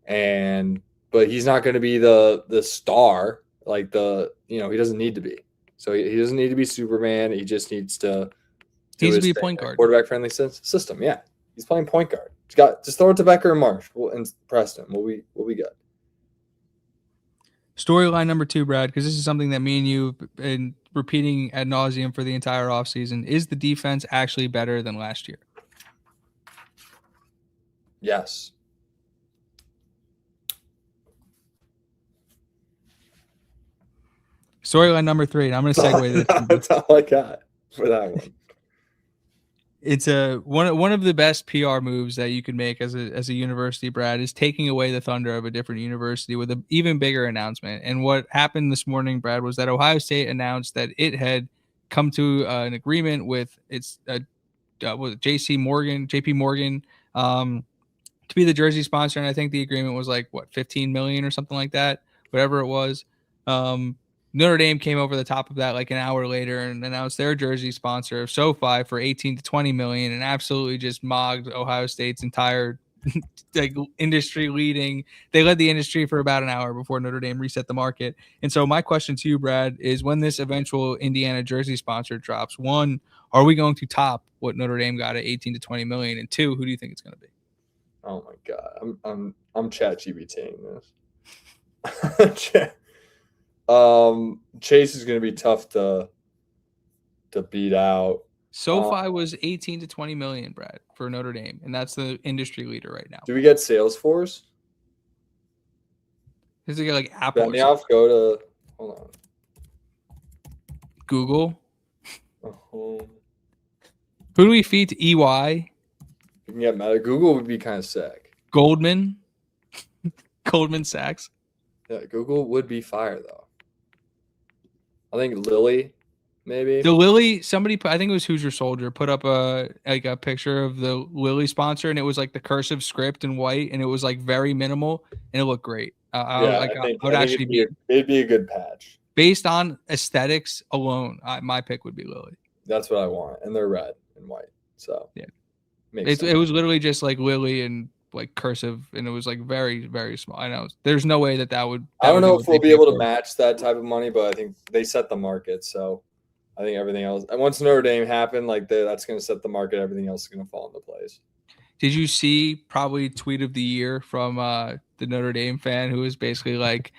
[SPEAKER 2] But he's not going to be the star, like he doesn't need to be. So he doesn't need to be Superman. He just needs to
[SPEAKER 1] He
[SPEAKER 2] do
[SPEAKER 1] needs to
[SPEAKER 2] his
[SPEAKER 1] be a
[SPEAKER 2] thing.
[SPEAKER 1] point guard.
[SPEAKER 2] Quarterback friendly system. Yeah, he's playing point guard. Just throw it to Becker and Marsh and Preston. We'll be good.
[SPEAKER 1] Storyline number 2, Brad, because this is something that me and you have been repeating ad nauseum for the entire offseason. Is the defense actually better than last year?
[SPEAKER 2] Yes.
[SPEAKER 1] Storyline number 3, and I'm going to segue this.
[SPEAKER 2] That's all I got for that one.
[SPEAKER 1] It's one of the best PR moves that you could make as a university, Brad, is taking away the thunder of a different university with an even bigger announcement. And what happened this morning, Brad, was that Ohio State announced that it had come to an agreement with its JP Morgan, to be the jersey sponsor. And I think the agreement was like 15 million or something like that, whatever it was. Notre Dame came over the top of that like an hour later and announced their jersey sponsor of SoFi for 18 to 20 million and absolutely just mogged Ohio State's entire like industry leading. They led the industry for about an hour before Notre Dame reset the market. And so my question to you, Brad, is when this eventual Indiana jersey sponsor drops, 1, are we going to top what Notre Dame got at 18 to 20 million? And 2, who do you think it's going to be?
[SPEAKER 2] Oh my God. I'm chat GBTing this. Chase is going to be tough to beat out.
[SPEAKER 1] SoFi was 18 to 20 million, Brad, for Notre Dame, and that's the industry leader right now.
[SPEAKER 2] Do we get Salesforce?
[SPEAKER 1] Does it get like Apple?
[SPEAKER 2] Benioff, go to hold on.
[SPEAKER 1] Google. Who do we feed to EY?
[SPEAKER 2] You can get Meta. Google would be kind of sick.
[SPEAKER 1] Goldman Sachs.
[SPEAKER 2] Yeah, Google would be fire though. I think Lilly, maybe.
[SPEAKER 1] The Lilly, somebody put, I think it was Hoosier Soldier, put up a picture of the Lilly sponsor, and it was like the cursive script in white, and it was like very minimal, and it looked great. It'd
[SPEAKER 2] be a good patch.
[SPEAKER 1] Based on aesthetics alone, my pick would be Lilly.
[SPEAKER 2] That's what I want, and they're red and white, so
[SPEAKER 1] yeah, it was literally just like Lilly and like cursive, and it was like very, very small. I know there's no way that would.
[SPEAKER 2] I don't know if we'll be able to match that type of money, but I think they set the market. So I think everything else, and once Notre Dame happened, that's going to set the market. Everything else is going to fall into place.
[SPEAKER 1] Did you see probably tweet of the year from the Notre Dame fan who was basically like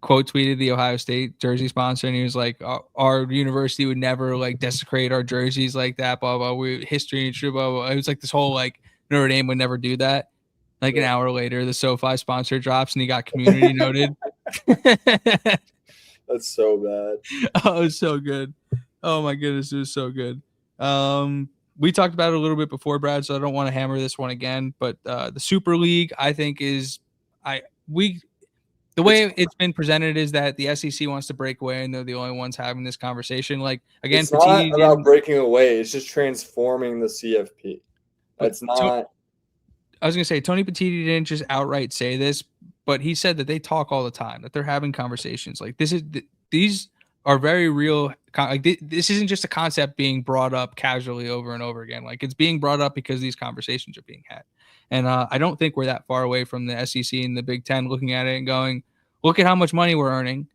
[SPEAKER 1] quote tweeted the Ohio State jersey sponsor, and he was like, our university would never like desecrate our jerseys like that, blah blah. We history and shit, blah blah. It was like this whole like Notre Dame would never do that. Like an hour later, the SoFi sponsor drops, and he got community noted.
[SPEAKER 2] That's so bad.
[SPEAKER 1] Oh, it's so good. Oh my goodness, it was so good. We talked about it a little bit before, Brad, so I don't want to hammer this one again. But the Super League, I think, the way it's been presented is that the SEC wants to break away, and they're the only ones having this conversation. Like again,
[SPEAKER 2] it's not about breaking away; it's just transforming the CFP. That's not.
[SPEAKER 1] I was going to say, Tony Petitti didn't just outright say this, but he said that they talk all the time, that they're having conversations. Like these are very real. Like this isn't just a concept being brought up casually over and over again. Like it's being brought up because these conversations are being had. And I don't think we're that far away from the SEC and the Big Ten looking at it and going, look at how much money we're earning.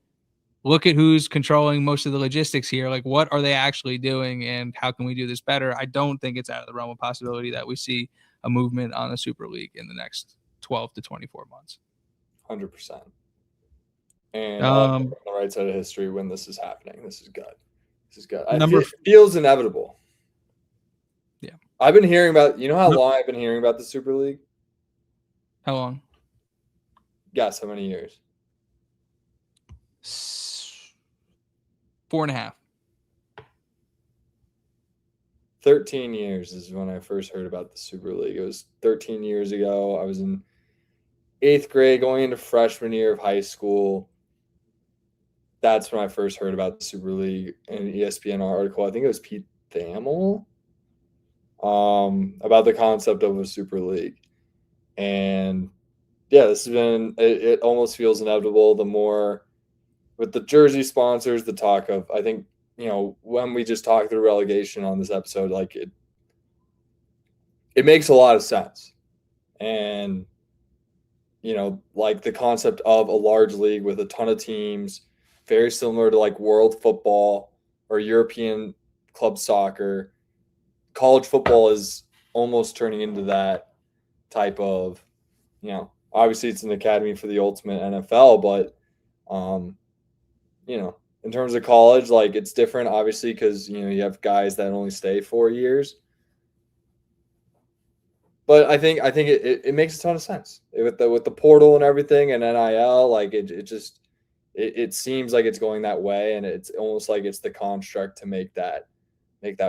[SPEAKER 1] Look at who's controlling most of the logistics here. Like, what are they actually doing and how can we do this better? I don't think it's out of the realm of possibility that we see a movement on the Super League in the next 12 to 24 months.
[SPEAKER 2] 100%. And on the right side of history when this is happening. This is good. It feels inevitable.
[SPEAKER 1] Yeah.
[SPEAKER 2] I've been hearing about, how long I've been hearing about the Super League?
[SPEAKER 1] How long?
[SPEAKER 2] Guess how many years?
[SPEAKER 1] 4.5.
[SPEAKER 2] 13 years is when I first heard about the Super League. It was 13 years ago. I was in 8th grade going into freshman year of high school. That's when I first heard about the Super League in an ESPN article. I think it was Pete Thamel about the concept of a Super League. And yeah, this has been, it almost feels inevitable. The more with the jersey sponsors, the talk of, I think, when we just talked through relegation on this episode, like it makes a lot of sense. and like the concept of a large league with a ton of teams, very similar to like world football or European club soccer. College football is almost turning into that type of, obviously it's an academy for the ultimate NFL, but in terms of college, like it's different obviously because you have guys that only stay 4 years. But I think it makes a ton of sense with the portal and everything and NIL. Like it seems like it's going that way, and it's almost like it's the construct to make that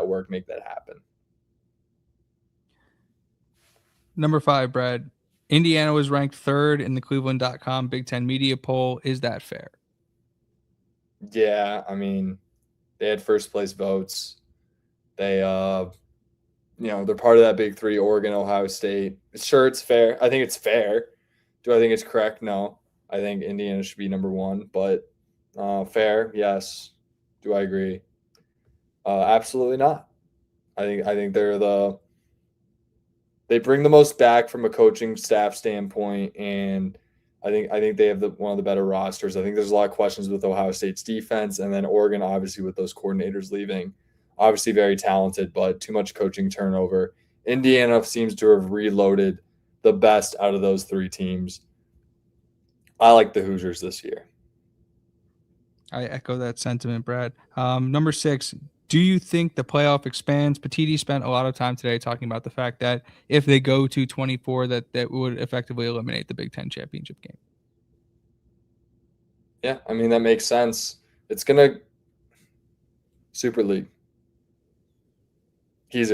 [SPEAKER 2] work, make that happen.
[SPEAKER 1] Number 5, Brad. Indiana was ranked 3rd in the Cleveland.com Big Ten media poll. Is that fair?
[SPEAKER 2] Yeah, I mean, they had first place votes. They they're part of that big three: Oregon, Ohio State. Sure, it's fair. I think it's fair. Do I think it's correct? No. I think Indiana should be number 1, but fair, yes. Do I agree? Absolutely not. I think they bring the most back from a coaching staff standpoint, and I think they have one of the better rosters. I think there's a lot of questions with Ohio State's defense, and then Oregon, obviously, with those coordinators leaving, obviously very talented, but too much coaching turnover. Indiana seems to have reloaded the best out of those 3 teams. I like the Hoosiers this year.
[SPEAKER 1] I echo that sentiment, Brad. Number 6, do you think the playoff expands? Petiti spent a lot of time today talking about the fact that if they go to 24, that would effectively eliminate the Big Ten championship game.
[SPEAKER 2] Yeah, I mean, that makes sense. It's going to Super League. It's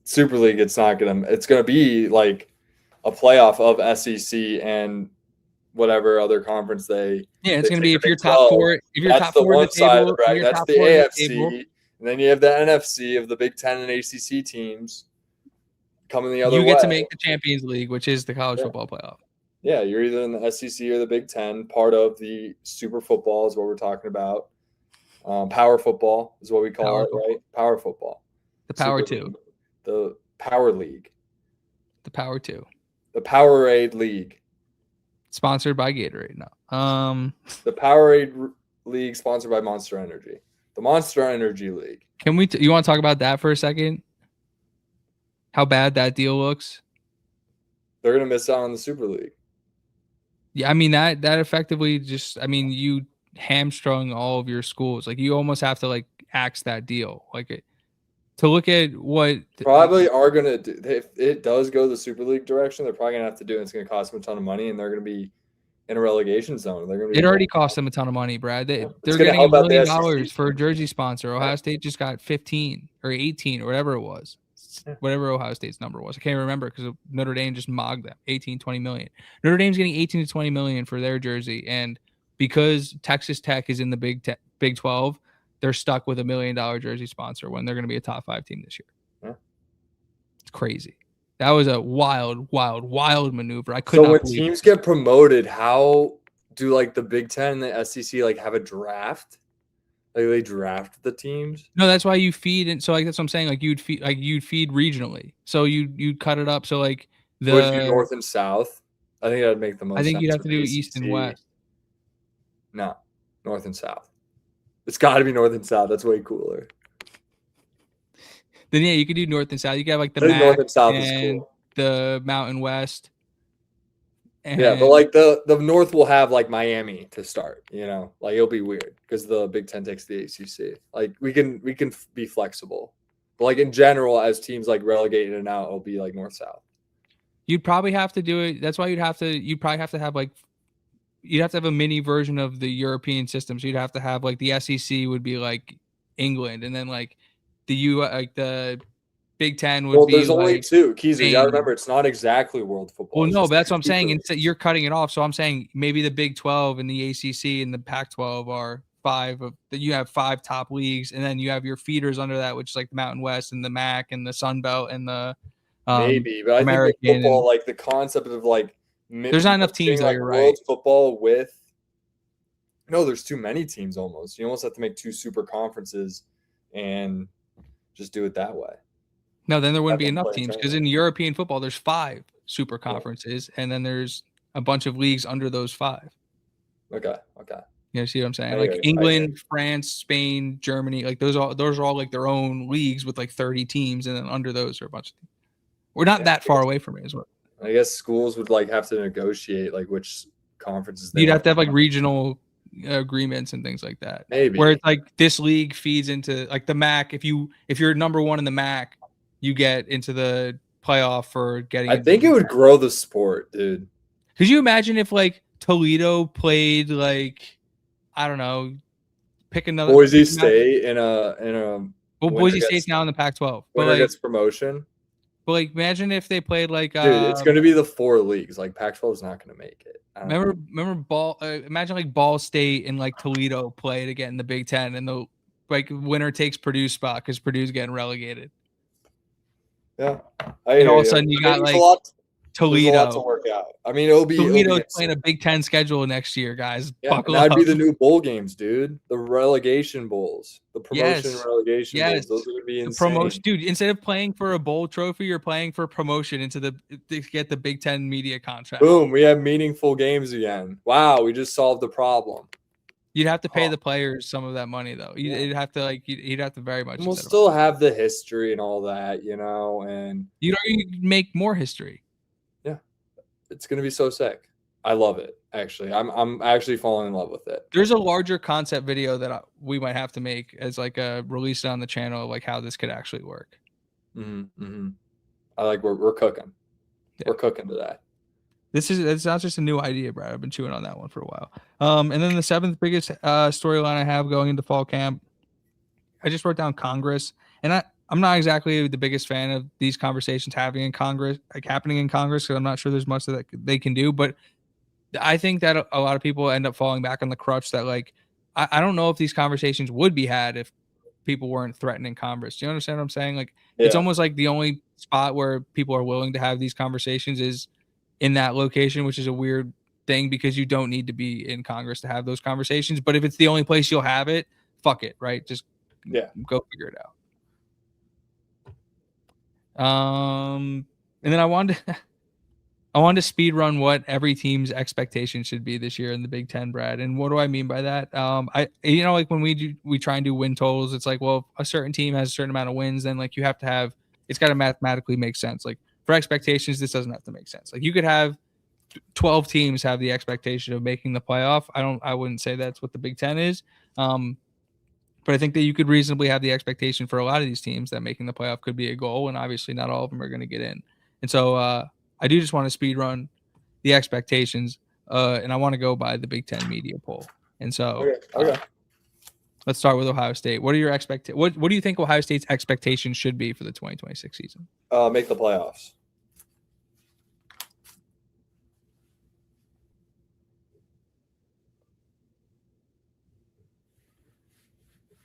[SPEAKER 2] Super League. It's going to be like a playoff of SEC and whatever other conference
[SPEAKER 1] it's going to be if you're top 4, if you're
[SPEAKER 2] that's
[SPEAKER 1] top
[SPEAKER 2] the
[SPEAKER 1] 4 in
[SPEAKER 2] one
[SPEAKER 1] the
[SPEAKER 2] side
[SPEAKER 1] table,
[SPEAKER 2] of the bracket. That's the AFC, and then you have the NFC of the Big Ten and ACC teams coming the other way.
[SPEAKER 1] You get to make the Champions League, which is the college football playoff.
[SPEAKER 2] Yeah, you're either in the SEC or the Big Ten. Part of the Super Football is what we're talking about. Power football is what we call it, right? Power football.
[SPEAKER 1] The Power 2.
[SPEAKER 2] The Power League.
[SPEAKER 1] The Power 2.
[SPEAKER 2] The Powerade League.
[SPEAKER 1] Sponsored by Gatorade. No.
[SPEAKER 2] The Powerade League sponsored by Monster Energy. The Monster Energy League.
[SPEAKER 1] Can we? You want to talk about that for a second? How bad that deal looks?
[SPEAKER 2] They're gonna miss out on the Super League.
[SPEAKER 1] Yeah, I mean that effectively just. I mean, you hamstrung all of your schools. Like you almost have to like axe that deal. Like to look at what
[SPEAKER 2] probably are gonna do. If it does go the Super League direction, they're probably gonna have to do it. It's gonna cost them a ton of money, and they're gonna be in a relegation zone. They're gonna be.
[SPEAKER 1] It already cost them a ton of money, Brad. They're getting $1 million for a jersey sponsor. Ohio State just got 15 or 18 or whatever it was. Whatever Ohio State's number was. I can't remember because Notre Dame just mogged them. 18, 20 million. Notre Dame's getting 18 to 20 million for their jersey. And because Texas Tech is in the Big 12, they're stuck with $1 million jersey sponsor when they're going to be a top 5 team this year. Yeah. It's crazy. That was a wild maneuver. I could not believe.
[SPEAKER 2] So when teams get promoted, how do like the Big Ten and the SEC like have a draft? Like they draft the teams?
[SPEAKER 1] No, that's why you feed, and so like that's what I'm saying. Like you'd feed regionally. So you'd cut it up. So like
[SPEAKER 2] would you North and South? I think that'd make the most.
[SPEAKER 1] I think
[SPEAKER 2] sense
[SPEAKER 1] you'd have to do East and West.
[SPEAKER 2] No, North and South. It's got to be North and South. That's way cooler.
[SPEAKER 1] Then yeah, you could do North and South. You could have like the MAC
[SPEAKER 2] North and South
[SPEAKER 1] and
[SPEAKER 2] is cool.
[SPEAKER 1] The Mountain West.
[SPEAKER 2] And yeah, but like the North will have like Miami to start, like it'll be weird because the Big Ten takes the ACC. Like we can be flexible, but like in general, as teams like relegate in and out, it'll be like North South.
[SPEAKER 1] You'd probably have to do it. That's why you'd probably have to have like you'd have to have a mini version of the European system. So you'd have to have like the SEC would be like England, and then like the Big Ten would be.
[SPEAKER 2] There's only 2. Keys, you gotta remember, it's not exactly world football.
[SPEAKER 1] Well, no, but that's what I'm saying. Instead, you're cutting it off. So I'm saying maybe the Big 12 and the ACC and the Pac-12 are 5 of that. You have 5 top leagues, and then you have your feeders under that, which is like the Mountain West and the MAC and the Sun Belt and the
[SPEAKER 2] maybe. But
[SPEAKER 1] American.
[SPEAKER 2] I think football, like the concept of like
[SPEAKER 1] there's not enough teams.
[SPEAKER 2] Like
[SPEAKER 1] you're
[SPEAKER 2] world
[SPEAKER 1] right.
[SPEAKER 2] Football with there's too many teams. Almost, you almost have to make 2 super conferences and just do it that way.
[SPEAKER 1] No, then there wouldn't
[SPEAKER 2] Have
[SPEAKER 1] be
[SPEAKER 2] them
[SPEAKER 1] enough
[SPEAKER 2] play
[SPEAKER 1] teams because
[SPEAKER 2] tournament.
[SPEAKER 1] in European football, there's 5 super
[SPEAKER 2] Yeah.
[SPEAKER 1] conferences, and then there's a bunch of leagues under those 5.
[SPEAKER 2] Okay.
[SPEAKER 1] You see what I'm saying?
[SPEAKER 2] I
[SPEAKER 1] Like
[SPEAKER 2] hear you.
[SPEAKER 1] England, France, Spain, Germany, like those are all like their own leagues with like 30 teams, and then under those are a bunch of teams. We're not that far away from it as well.
[SPEAKER 2] I guess schools would like have to negotiate like which conferences they
[SPEAKER 1] You'd have
[SPEAKER 2] want.
[SPEAKER 1] to have like regional agreements and things like that.
[SPEAKER 2] Maybe.
[SPEAKER 1] Where it's like this league feeds into like the MAC. If you're number 1 in the MAC, you get into the playoff for getting.
[SPEAKER 2] I think it would grow the sport, dude.
[SPEAKER 1] Could you imagine if like Toledo played like, I don't know, pick another
[SPEAKER 2] Boise State in a
[SPEAKER 1] well, Boise State's now in the Pac-12, but
[SPEAKER 2] winner
[SPEAKER 1] like,
[SPEAKER 2] gets promotion.
[SPEAKER 1] but like, imagine if they played like,
[SPEAKER 2] Dude, it's going to be the 4 leagues. Like Pac-12 is not going to make it.
[SPEAKER 1] remember imagine like Ball State and like Toledo play to get in the Big Ten, and the like winner takes Purdue's spot because Purdue's getting relegated.
[SPEAKER 2] Yeah,
[SPEAKER 1] and all of a sudden you got like Toledo.
[SPEAKER 2] There's a lot to work out. I mean, it'll be
[SPEAKER 1] playing a Big Ten schedule next year, guys.
[SPEAKER 2] Yeah, that'd be the new bowl games, dude. The relegation bowls, the promotion relegation bowls. Those are gonna be insane.
[SPEAKER 1] The promotion, dude. Instead of playing for a bowl trophy, you're playing for promotion to get the Big Ten media contract.
[SPEAKER 2] Boom, we have meaningful games again. Wow, we just solved the problem.
[SPEAKER 1] You'd have to pay the players some of that money, though. You'd have to very much.
[SPEAKER 2] And we'll still have the history and all that, and
[SPEAKER 1] you'd make more history.
[SPEAKER 2] Yeah, it's gonna be so sick. I love it. Actually, I'm actually falling in love with it.
[SPEAKER 1] There's a larger concept video that we might have to make as like a release on the channel, like how this could actually work.
[SPEAKER 2] I like we're cooking. Yeah. We're cooking to that.
[SPEAKER 1] It's not just a new idea, Brad. I've been chewing on that one for a while. And then the 7th biggest storyline I have going into fall camp, I just wrote down Congress, and I'm not exactly the biggest fan of these conversations happening in Congress, because I'm not sure there's much that they can do. But I think that a lot of people end up falling back on the crutch that like I don't know if these conversations would be had if people weren't threatening Congress. Do you understand what I'm saying? Like It's almost like the only spot where people are willing to have these conversations is in that location, which is a weird thing because you don't need to be in Congress to have those conversations. But if it's the only place you'll have it, fuck it, right? Just go figure it out. And then I wanted to speed run what every team's expectation should be this year in the Big Ten, Brad. And what do I mean by that? Like when we try and do win totals, it's like, well, if a certain team has a certain amount of wins, then like you have to have, it's got to mathematically make sense. Like for expectations, this doesn't have to make sense. Like you could have 12 teams have the expectation of making the playoff. I wouldn't say that's what the Big Ten is. But I think that you could reasonably have the expectation for a lot of these teams that making the playoff could be a goal. And obviously not all of them are going to get in. And so, I do just want to speed run the expectations, and I want to go by the Big Ten media poll. And so, let's start with Ohio State. What are your What do you think Ohio State's expectations should be for the 2026 season?
[SPEAKER 2] Make the playoffs.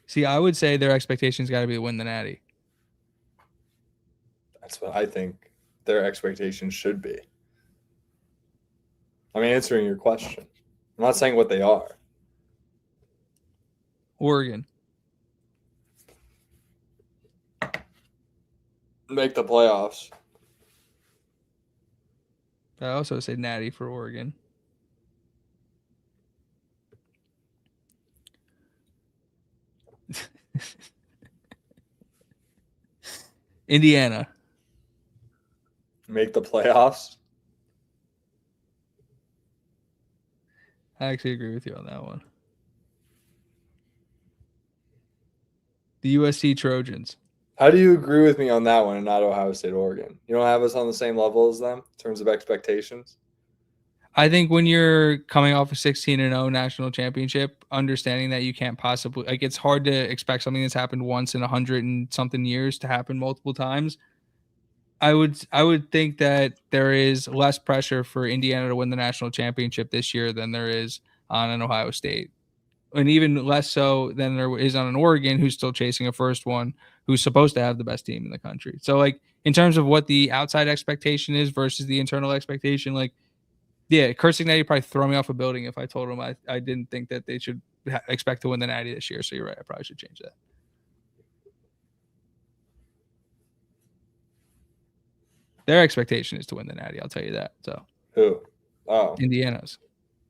[SPEAKER 1] See, I would say their expectations got to be to win the Natty.
[SPEAKER 2] That's what I think their expectations should be. I'm answering your question. I'm not saying what they are.
[SPEAKER 1] Oregon.
[SPEAKER 2] Make the playoffs.
[SPEAKER 1] I also say Natty for Oregon. Indiana.
[SPEAKER 2] Make the playoffs.
[SPEAKER 1] I actually agree with you on that one. The USC Trojans.
[SPEAKER 2] How do you agree with me on that one and not Ohio State, Oregon? You don't have us on the same level as them in terms of expectations?
[SPEAKER 1] I think when you're coming off a 16-0 national championship, understanding that you can't possibly, like, it's hard to expect something that's happened once in 100 and something years to happen multiple times. I would think that there is less pressure for Indiana to win the national championship this year than there is on an Ohio State, and even less so than there is on an Oregon who's still chasing a first one, who's supposed to have the best team in the country. So, like, in terms of what the outside expectation is versus the internal expectation, like, yeah, cursing Natty probably throw me off a building if I told him I didn't think that they should expect to win the Natty this year. So you're right. I probably should change that. Their expectation is to win the Natty. I'll tell you that. So
[SPEAKER 2] Who? Oh,
[SPEAKER 1] Indiana's.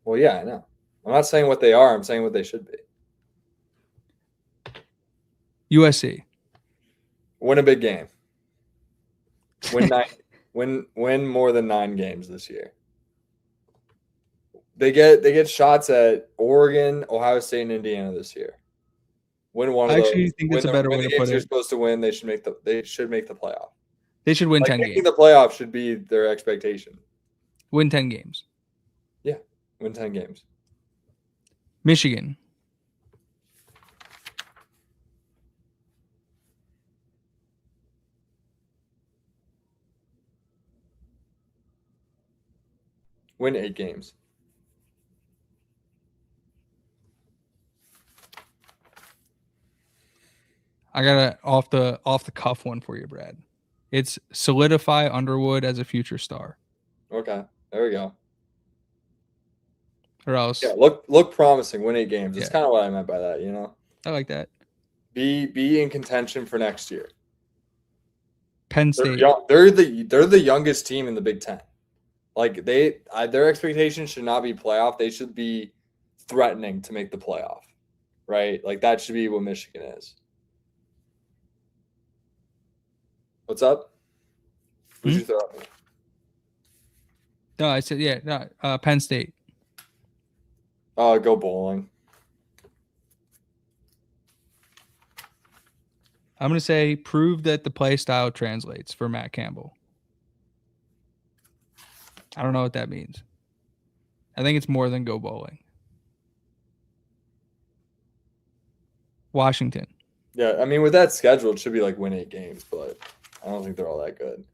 [SPEAKER 2] well, yeah, I know. I'm not saying what they are. I'm saying what they should be.
[SPEAKER 1] USC.
[SPEAKER 2] Win a big game. Win 9. Win more than 9 games this year. They get shots at Oregon, Ohio State, and Indiana this year. Win one of those.
[SPEAKER 1] I actually think that's a better way to put
[SPEAKER 2] You're
[SPEAKER 1] it.
[SPEAKER 2] supposed to win. They should make the playoff.
[SPEAKER 1] They should win
[SPEAKER 2] Like
[SPEAKER 1] 10
[SPEAKER 2] making
[SPEAKER 1] games.
[SPEAKER 2] the playoff should be their expectation.
[SPEAKER 1] Win 10 games.
[SPEAKER 2] Yeah, win 10 games.
[SPEAKER 1] Michigan.
[SPEAKER 2] Win 8 games.
[SPEAKER 1] I got a off the cuff one for you, Brad. It's solidify Underwood as a future star.
[SPEAKER 2] Okay, there we go.
[SPEAKER 1] Or else,
[SPEAKER 2] Yeah, look promising. Win 8 games. That's
[SPEAKER 1] Yeah.
[SPEAKER 2] kind of what I meant by that. You know,
[SPEAKER 1] I like that.
[SPEAKER 2] be in contention for next year.
[SPEAKER 1] Penn State.
[SPEAKER 2] They're the youngest team in the Big Ten. Like their expectations should not be playoff. They should be threatening to make the playoff, right? Like that should be what Michigan is. What's up? Who'd you throw at me?
[SPEAKER 1] No, I said Penn State.
[SPEAKER 2] Go bowling.
[SPEAKER 1] I'm gonna say prove that the play style translates for Matt Campbell. I don't know what that means. I think it's more than go bowling. Washington.
[SPEAKER 2] Yeah, I mean with that schedule, it should be like win 8 games, but I don't think they're all that good.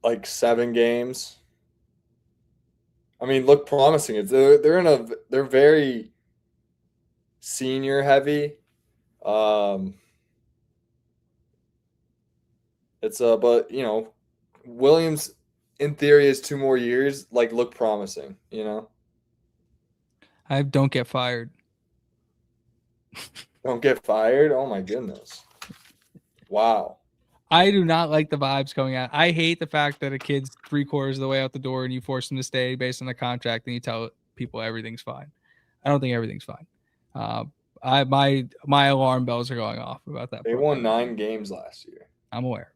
[SPEAKER 2] Like 7 games. I mean, look promising. They're very senior heavy. But you know, Williams in theory is 2 more years. Like look promising. You know,
[SPEAKER 1] I don't get fired.
[SPEAKER 2] don't get fired. Oh my goodness! Wow.
[SPEAKER 1] I do not like the vibes coming out. I hate the fact that a kid's 3/4 of the way out the door and you force him to stay based on the contract and you tell people everything's fine. I don't think everything's fine. My alarm bells are going off about that.
[SPEAKER 2] They won 9 games last year.
[SPEAKER 1] I'm aware.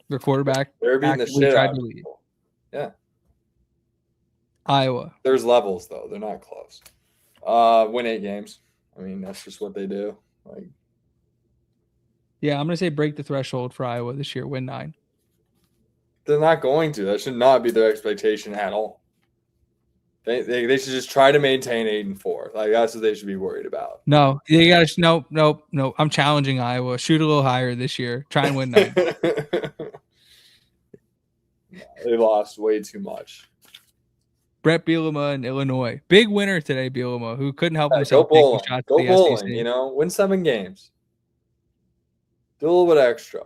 [SPEAKER 1] Their quarterback
[SPEAKER 2] They're beating the shit out of
[SPEAKER 1] lead.
[SPEAKER 2] people. Yeah.
[SPEAKER 1] Iowa.
[SPEAKER 2] There's levels though. They're not close. Win 8 games. I mean, that's just what they do. Like,
[SPEAKER 1] yeah, I'm gonna say break the threshold for Iowa this year. Win 9.
[SPEAKER 2] they're not going to. That should not be their expectation at all. They should just try to maintain 8-4. Like that's what they should be worried about.
[SPEAKER 1] No, you got to no. I'm challenging Iowa. Shoot a little higher this year. Try and win 9.
[SPEAKER 2] They lost way too much.
[SPEAKER 1] Brett Bielema in Illinois. Big winner today, Bielema, who couldn't help
[SPEAKER 2] Go
[SPEAKER 1] himself
[SPEAKER 2] bowling.
[SPEAKER 1] taking shots
[SPEAKER 2] Go
[SPEAKER 1] at the
[SPEAKER 2] bowling.
[SPEAKER 1] SEC.
[SPEAKER 2] You know, win 7 games. Do a little bit extra.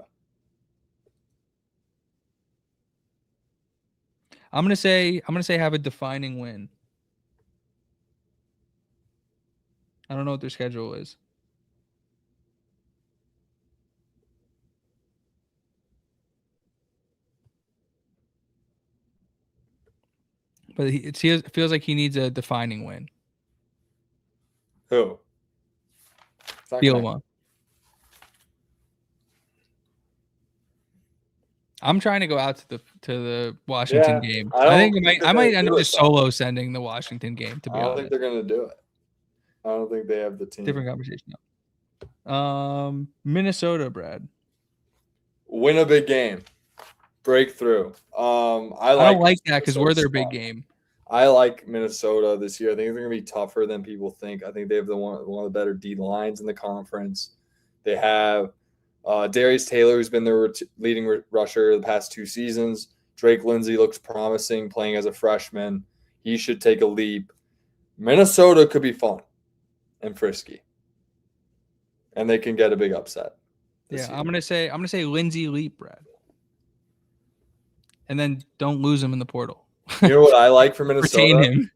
[SPEAKER 1] I'm gonna say have a defining win. I don't know what their schedule is. But it feels like he needs a defining win.
[SPEAKER 2] Who?
[SPEAKER 1] Bielema. I'm trying to go out to the Washington game. I think I might end up just solo sending the Washington game. To be honest,
[SPEAKER 2] I don't think they're gonna do it. I don't think they have the team.
[SPEAKER 1] Different conversation. Minnesota, Brad.
[SPEAKER 2] Win a big game. Breakthrough. I
[SPEAKER 1] don't like that because we're their big game.
[SPEAKER 2] I like Minnesota this year. I think they're going to be tougher than people think. I think they have one of the better D lines in the conference. They have Darius Taylor, who's been their leading rusher the past 2 seasons. Drake Lindsey looks promising playing as a freshman. He should take a leap. Minnesota could be fun and frisky, and they can get a big upset.
[SPEAKER 1] Yeah, year. I'm gonna say Lindsey leap, Brad, and then don't lose him in the portal.
[SPEAKER 2] You know what I like for Minnesota?
[SPEAKER 1] Retain him.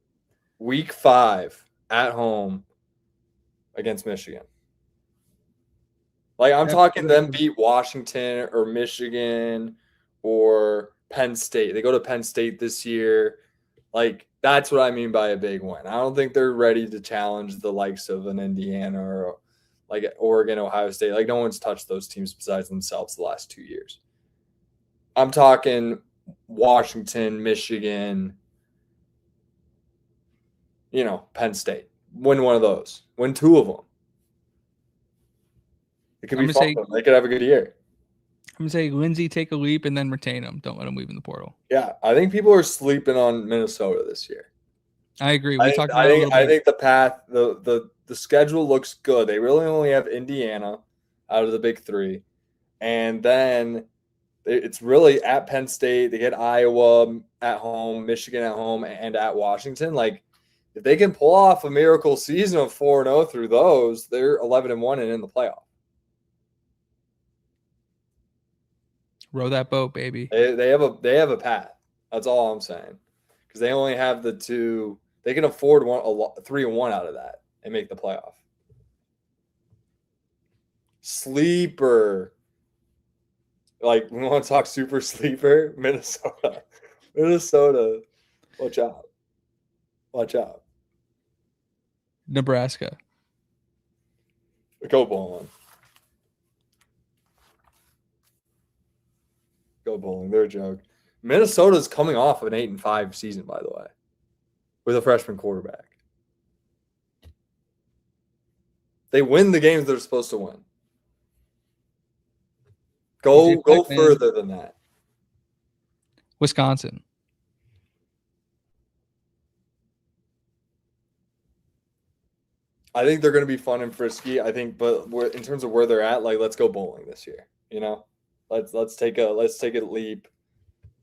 [SPEAKER 2] Week 5 at home against Michigan. Like I'm
[SPEAKER 1] Yep.
[SPEAKER 2] talking them beat Washington or Michigan or Penn State. They go to Penn State this year. Like that's what I mean by a big win. I don't think they're ready to challenge the likes of an Indiana or like Oregon, Ohio State. Like no one's touched those teams besides themselves the last 2 years. I'm talking Washington, Michigan, Penn State. Win one of those. Win 2 of them. It could
[SPEAKER 1] I'm
[SPEAKER 2] be
[SPEAKER 1] gonna
[SPEAKER 2] fun.
[SPEAKER 1] say
[SPEAKER 2] They could have a good year.
[SPEAKER 1] I'm gonna say Lindsey take a leap and then retain him. Don't let him leave in the portal.
[SPEAKER 2] Yeah, I think people are sleeping on Minnesota this year.
[SPEAKER 1] I agree.
[SPEAKER 2] I
[SPEAKER 1] We
[SPEAKER 2] think
[SPEAKER 1] talked
[SPEAKER 2] I
[SPEAKER 1] about it a
[SPEAKER 2] think
[SPEAKER 1] little
[SPEAKER 2] I
[SPEAKER 1] bit.
[SPEAKER 2] think the path, the schedule looks good. They really only have Indiana out of the big 3, and then it's really at Penn State. They get Iowa at home, Michigan at home, and at Washington. Like if they can pull off a miracle season of 4-0 through those, they're 11-1 and in the playoff.
[SPEAKER 1] Row that boat, baby.
[SPEAKER 2] They have a path. That's all I'm saying. Because they only have the 2. They can afford 3-1 out of that and make the playoff. Sleeper. Like we want to talk super sleeper, Minnesota. Minnesota. Watch out. Watch out.
[SPEAKER 1] Nebraska.
[SPEAKER 2] Go Bowling. Go Bowling. They're a joke. Minnesota's coming off of an 8-5 season, by the way, with a freshman quarterback. They win the games they're supposed to win. Go further than that.
[SPEAKER 1] Wisconsin.
[SPEAKER 2] I think they're going to be fun and frisky. I think, but in terms of where they're at, like let's go bowling this year. Let's take a leap.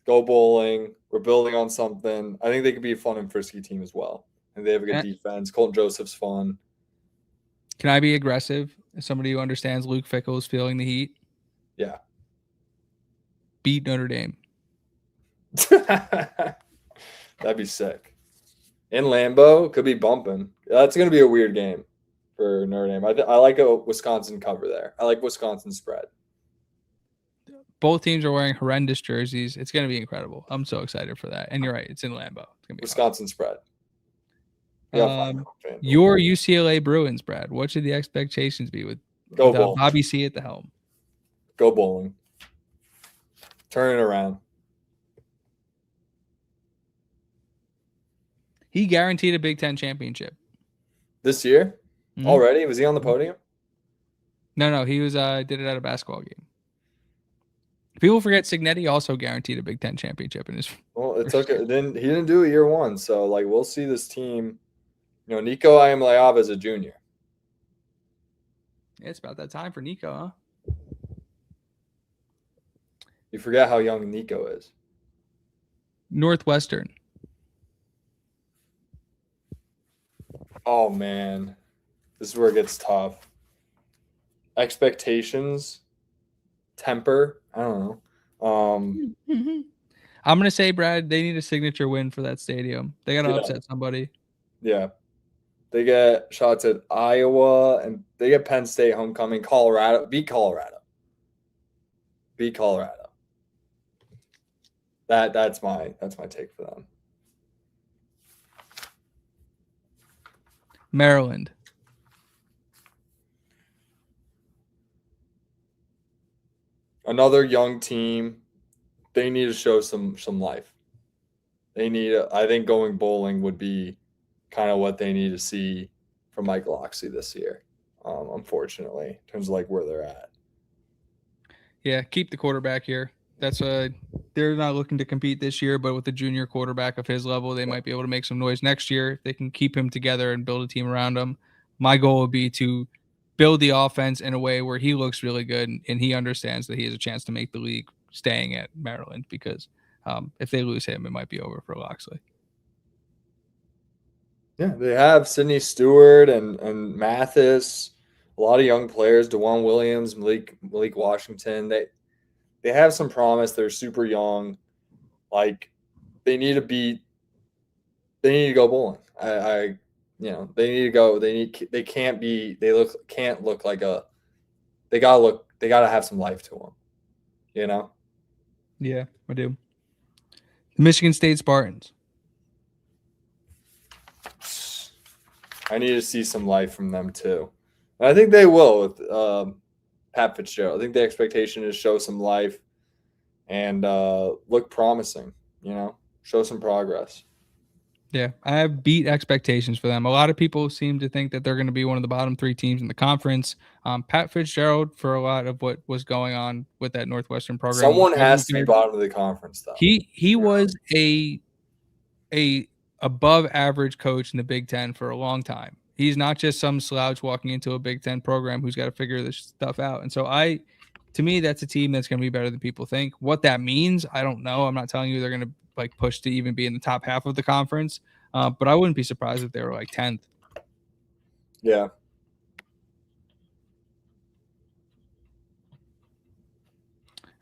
[SPEAKER 2] Go bowling. We're building on something. I think they could be a fun and frisky team as well. And they have a good defense. Colton Joseph's fun.
[SPEAKER 1] Can I be aggressive as somebody who understands Luke Fickell is feeling the heat?
[SPEAKER 2] Yeah.
[SPEAKER 1] Beat Notre Dame.
[SPEAKER 2] That'd be sick. In Lambeau, could be bumping. That's going to be a weird game for Notre Dame. I like a Wisconsin cover there. I like Wisconsin spread.
[SPEAKER 1] Both teams are wearing horrendous jerseys. It's going to be incredible. I'm so excited for that. And you're right. It's in Lambeau. It's gonna be
[SPEAKER 2] Wisconsin spread.
[SPEAKER 1] Your UCLA Bruins, Brad. What should the expectations be with Bobby C at the helm?
[SPEAKER 2] Go bowling. Turn it around.
[SPEAKER 1] He guaranteed a Big Ten championship
[SPEAKER 2] this year. Mm-hmm. Already? Was he on the podium?
[SPEAKER 1] No. He was. Did it at a basketball game. People forget Signetti also guaranteed a Big Ten championship in his.
[SPEAKER 2] Well, it took it. Then he didn't do it year 1, so like we'll see this team. Nico Iamaleava is a junior.
[SPEAKER 1] Yeah, it's about that time for Nico, huh?
[SPEAKER 2] You forget how young Nico is.
[SPEAKER 1] Northwestern.
[SPEAKER 2] Oh man, this is where it gets tough. Expectations, temper. I don't know.
[SPEAKER 1] I'm gonna say, Brad, they need a signature win for that stadium. They gotta upset somebody.
[SPEAKER 2] Yeah, they get shots at Iowa and they get Penn State homecoming. Colorado, beat Colorado. Beat Colorado. That's my take for them.
[SPEAKER 1] Maryland.
[SPEAKER 2] Another young team. They need to show some life. I think going bowling would be kind of what they need to see from Mike Loxley this year. Unfortunately, in terms of like where they're at.
[SPEAKER 1] Yeah, keep the quarterback here. They're not looking to compete this year, but with the junior quarterback of his level, they might be able to make some noise next year. If they can keep him together and build a team around him. My goal would be to build the offense in a way where he looks really good and he understands that he has a chance to make the league staying at Maryland, because if they lose him, it might be over for Loxley.
[SPEAKER 2] Yeah, they have Sidney Stewart and Mathis, a lot of young players, DeJuan Williams, Malik Washington. They have some promise. They're super young. Like they need to go bowling. They need to go. They can't look like a they gotta have some life to them. You know?
[SPEAKER 1] Yeah, I do. Michigan State Spartans.
[SPEAKER 2] I need to see some life from them too. And I think they will with Pat Fitzgerald. I think the expectation is show some life and look promising, show some progress.
[SPEAKER 1] Yeah, I have beat expectations for them. A lot of people seem to think that they're going to be one of the bottom 3 teams in the conference. Pat Fitzgerald, for a lot of what was going on with that Northwestern program,
[SPEAKER 2] someone has to be bottom of the conference, though.
[SPEAKER 1] He was a above average coach in the Big Ten for a long time. He's not just some slouch walking into a Big Ten program who's got to figure this stuff out. And so to me, that's a team that's going to be better than people think. What that means, I don't know. I'm not telling you they're going to like push to even be in the top half of the conference, but I wouldn't be surprised if they were like 10th.
[SPEAKER 2] Yeah.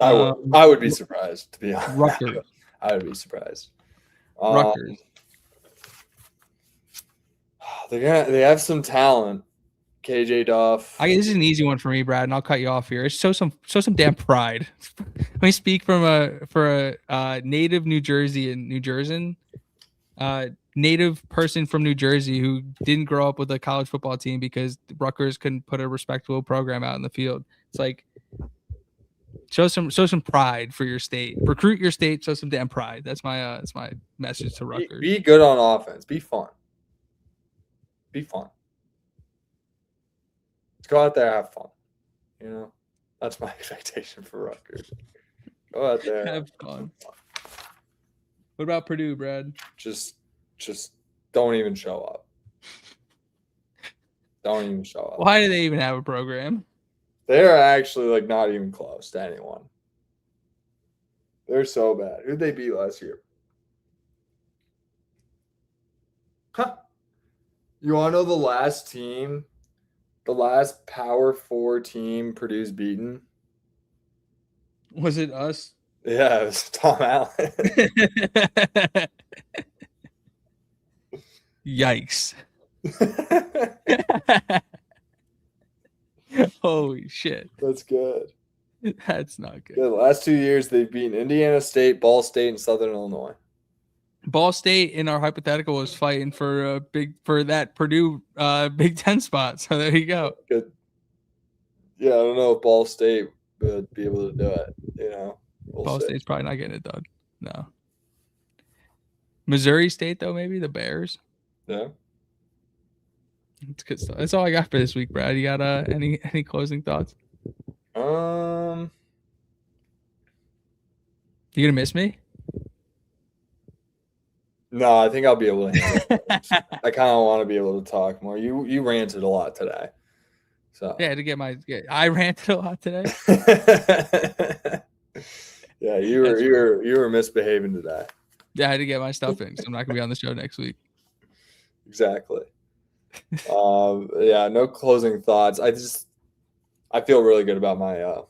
[SPEAKER 2] I would be surprised, to be honest.
[SPEAKER 1] Rutgers.
[SPEAKER 2] I would be surprised.
[SPEAKER 1] Rutgers.
[SPEAKER 2] They have some talent. KJ Duff.
[SPEAKER 1] This is an easy one for me, Brad, and I'll cut you off here. It's show some damn pride. Let me speak for a native New Jersey and New Jerseyan, native person from New Jersey who didn't grow up with a college football team because Rutgers couldn't put a respectable program out in the field. It's like show some pride for your state. Recruit your state. Show some damn pride. That's my message to Rutgers.
[SPEAKER 2] Be good on offense. Be fun. Be fun. Let's go out there, have fun. That's my expectation for Rutgers. Go out there,
[SPEAKER 1] have fun. What about Purdue, Brad?
[SPEAKER 2] Just don't even show up. Don't even show up.
[SPEAKER 1] Why do they even have a program?
[SPEAKER 2] They're actually like not even close to anyone. They're so bad. Who'd they beat last year? Huh. You want to know the last Power 4 team Purdue's beaten?
[SPEAKER 1] Was it us?
[SPEAKER 2] Yeah, it was Tom Allen.
[SPEAKER 1] Yikes. Holy shit.
[SPEAKER 2] That's good.
[SPEAKER 1] That's not good.
[SPEAKER 2] Yeah, the last 2 years they've beaten Indiana State, Ball State, and Southern Illinois.
[SPEAKER 1] Ball State in our hypothetical was fighting for that Purdue Big Ten spot. So there you go.
[SPEAKER 2] Good. Yeah, I don't know if Ball State would be able to do it.
[SPEAKER 1] Ball State's probably not getting it done. No. Missouri State though, maybe the Bears.
[SPEAKER 2] Yeah.
[SPEAKER 1] It's good stuff. That's all I got for this week, Brad. You got any closing thoughts?
[SPEAKER 2] You
[SPEAKER 1] gonna miss me?
[SPEAKER 2] No, I think I'll be able to handle it. I kind of want to be able to talk more. You ranted a lot today. So
[SPEAKER 1] yeah, I ranted a lot today.
[SPEAKER 2] Yeah, you were misbehaving today.
[SPEAKER 1] Yeah, I had to get my stuff in, so I'm not gonna be on the show next week.
[SPEAKER 2] Exactly. Yeah, no closing thoughts. I feel really good about my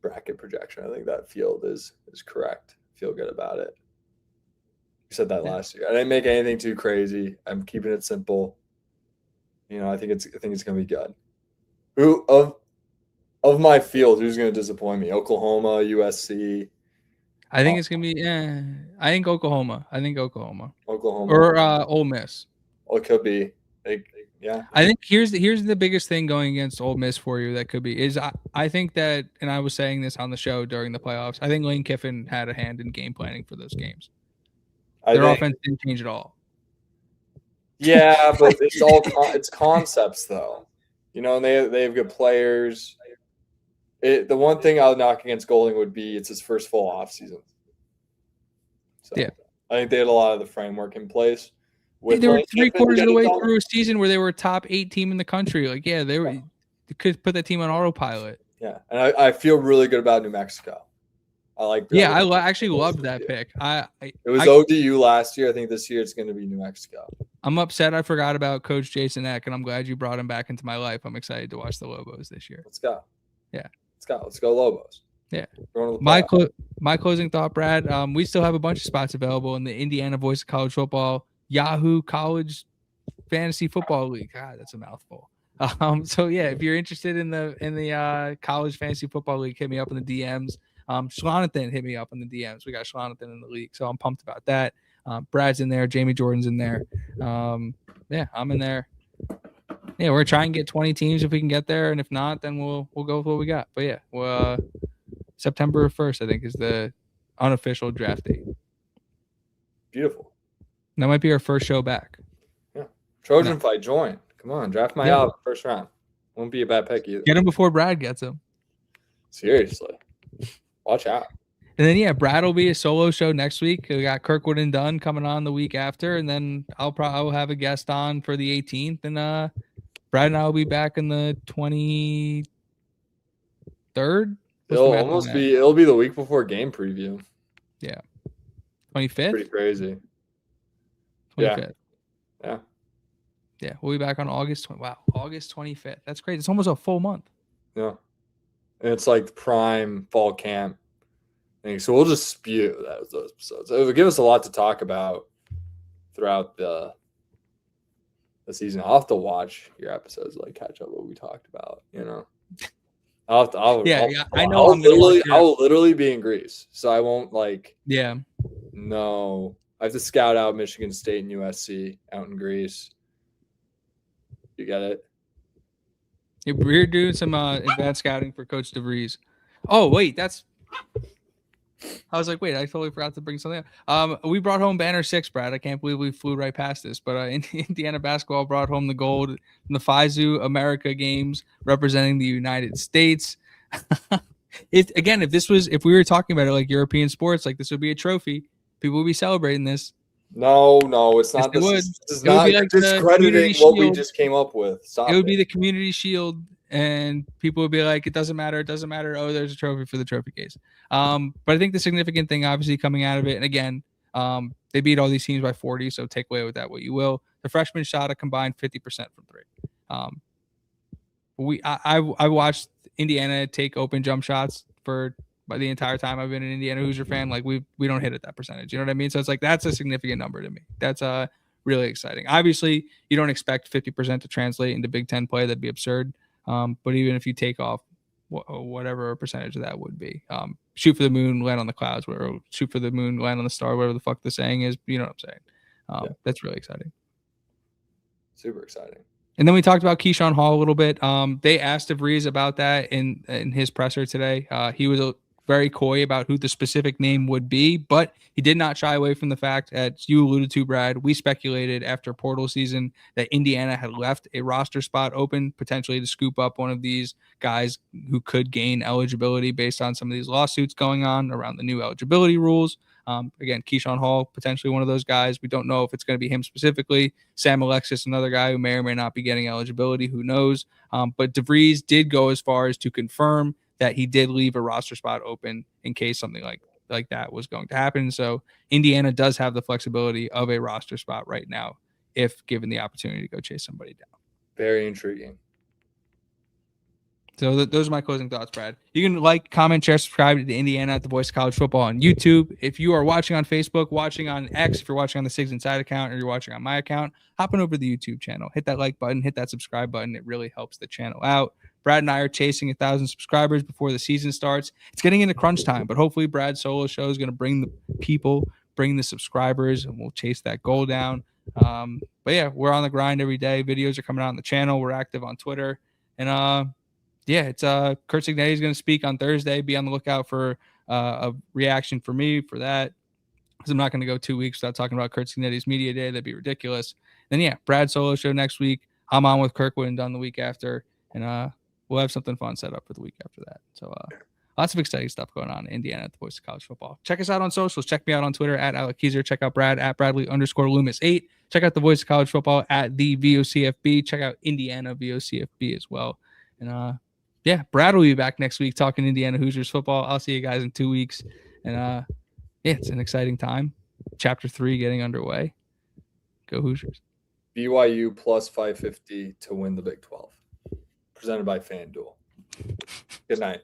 [SPEAKER 2] bracket projection. I think that field is correct. Feel good about it. You said that last year. I didn't make anything too crazy. I'm keeping it simple. I think it's gonna be good. Who of my field, who's gonna disappoint me? Oklahoma, USC.
[SPEAKER 1] I think it's gonna be. I think Oklahoma.
[SPEAKER 2] Oklahoma
[SPEAKER 1] or Ole Miss.
[SPEAKER 2] Well, it could be. Yeah.
[SPEAKER 1] I think here's the biggest thing going against Ole Miss for you that could be is I think that, and I was saying this on the show during the playoffs. I think Lane Kiffin had a hand in game planning for those games. Their offense didn't change at all.
[SPEAKER 2] Yeah, but it's concepts though. And they have good players. The one thing I would knock against Golding would be it's his first full off season. So
[SPEAKER 1] yeah,
[SPEAKER 2] I think they had a lot of the framework in place.
[SPEAKER 1] They were 3/4 of the way through a season where they were a top 8 team in the country. Like, yeah, they could put that team on autopilot.
[SPEAKER 2] Yeah, and I feel really good about New Mexico. I like.
[SPEAKER 1] Yeah, I actually loved that pick.
[SPEAKER 2] It was ODU last year. I think this year it's going to be New Mexico.
[SPEAKER 1] I'm upset I forgot about Coach Jason Eck, and I'm glad you brought him back into my life. I'm excited to watch the Lobos this year.
[SPEAKER 2] Let's go.
[SPEAKER 1] Yeah.
[SPEAKER 2] Let's go Lobos.
[SPEAKER 1] Yeah. My closing thought, Brad, we still have a bunch of spots available in the Indiana Voice of College Football Yahoo College Fantasy Football League. God, that's a mouthful. So yeah, if you're interested in the college fantasy football league, hit me up in the DMs. Schlanathan hit me up in the DMs. We got Schlanathan in the league, so I'm pumped about that. Brad's in there, Jamie Jordan's in there. Yeah, I'm in there. Yeah, we're trying to get 20 teams if we can get there, and if not, then we'll go with what we got. But yeah, well, September 1st, I think, is the unofficial draft date.
[SPEAKER 2] Beautiful.
[SPEAKER 1] That might be our first show back.
[SPEAKER 2] Yeah, Trojan fight, join. Come on, draft my out first round. Won't be a bad pick either.
[SPEAKER 1] Get him before Brad gets him.
[SPEAKER 2] Seriously, watch out.
[SPEAKER 1] And then Brad will be a solo show next week. We got Kirkwood and Dunn coming on the week after, and then I will have a guest on for the 18th, and Brad and I will be back in the 23rd.
[SPEAKER 2] It'll be the week before game preview.
[SPEAKER 1] Yeah, 25th.
[SPEAKER 2] Pretty crazy.
[SPEAKER 1] 25th.
[SPEAKER 2] Yeah.
[SPEAKER 1] Yeah, we'll be back on August 25th. That's great. It's almost a full month.
[SPEAKER 2] Yeah, and it's like the prime fall camp thing. So we'll just spew those episodes. It will give us a lot to talk about throughout the season. I'll have to watch your episodes, like catch up what we talked about. You know,
[SPEAKER 1] I know.
[SPEAKER 2] I will literally be in Greece, so I won't like.
[SPEAKER 1] Yeah.
[SPEAKER 2] No, I have to scout out Michigan State and USC out in Greece. You get it?
[SPEAKER 1] We're doing some advanced scouting for Coach DeVries. Oh, wait, I was like, wait, I totally forgot to bring something up. We brought home Banner 6, Brad. I can't believe we flew right past this, but Indiana basketball brought home the gold in the FISU America games representing the United States. If we were talking about it like European sports, like this would be a trophy. People would be celebrating this.
[SPEAKER 2] No, it's not. This is not like discrediting what we just came up with. Stop it.
[SPEAKER 1] It would be the community shield, and people would be like, it doesn't matter. Oh, there's a trophy for the trophy case. But I think the significant thing, obviously, coming out of it, and again, they beat all these teams by 40, so take away with that what you will. The freshmen shot a combined 50% from three. I watched Indiana take open jump shots by the entire time I've been an Indiana Hoosier fan. Like we don't hit at that percentage. You know what I mean? So it's like, that's a significant number to me. That's really exciting. Obviously you don't expect 50% to translate into Big Ten play. That'd be absurd. But even if you take off whatever percentage of that would be, shoot for the moon, land on the clouds, or shoot for the moon, land on the star, whatever the fuck the saying is, you know what I'm saying? That's really exciting.
[SPEAKER 2] Super exciting.
[SPEAKER 1] And then we talked about Keyshawn Hall a little bit. They asked DeVries about that in his presser today. He was very coy about who the specific name would be, but he did not shy away from the fact, as you alluded to, Brad, we speculated after portal season that Indiana had left a roster spot open, potentially to scoop up one of these guys who could gain eligibility based on some of these lawsuits going on around the new eligibility rules. Again, Keyshawn Hall, potentially one of those guys. We don't know if it's going to be him specifically. Sam Alexis, another guy who may or may not be getting eligibility. Who knows? But DeVries did go as far as to confirm that he did leave a roster spot open in case something like that was going to happen. So Indiana does have the flexibility of a roster spot right now if given the opportunity to go chase somebody down.
[SPEAKER 2] Very intriguing.
[SPEAKER 1] So those are my closing thoughts, Brad. You can like, comment, share, subscribe to Indiana at the Voice of College Football on YouTube. If you are watching on Facebook, watching on X, if you're watching on the Sigs Inside account, or you're watching on my account, hop on over to the YouTube channel. Hit that like button, hit that subscribe button. It really helps the channel out. Brad and I are chasing 1,000 subscribers before the season starts. It's getting into crunch time, but hopefully Brad's solo show is going to bring the people, bring the subscribers, and we'll chase that goal down. But yeah, we're on the grind every day. Videos are coming out on the channel. We're active on Twitter. And it's Kurt Signetti is going to speak on Thursday. Be on the lookout for a reaction for me for that, because I'm not going to go 2 weeks without talking about Kurt Signetti's media day. That'd be ridiculous. Then Brad solo show next week. I'm on with Kirkwood and Dunn the week after, and we'll have something fun set up for the week after that. So lots of exciting stuff going on in Indiana at the Voice of College Football. Check us out on socials. Check me out on Twitter at Alec Keyser. Check out Brad at Bradley_Loomis8. Check out the Voice of College Football at the VOCFB. Check out Indiana VOCFB as well. And Brad will be back next week talking Indiana Hoosiers football. I'll see you guys in 2 weeks. And it's an exciting time. Chapter 3 getting underway. Go Hoosiers.
[SPEAKER 2] BYU plus 550 to win the Big 12. Presented by FanDuel. Good night.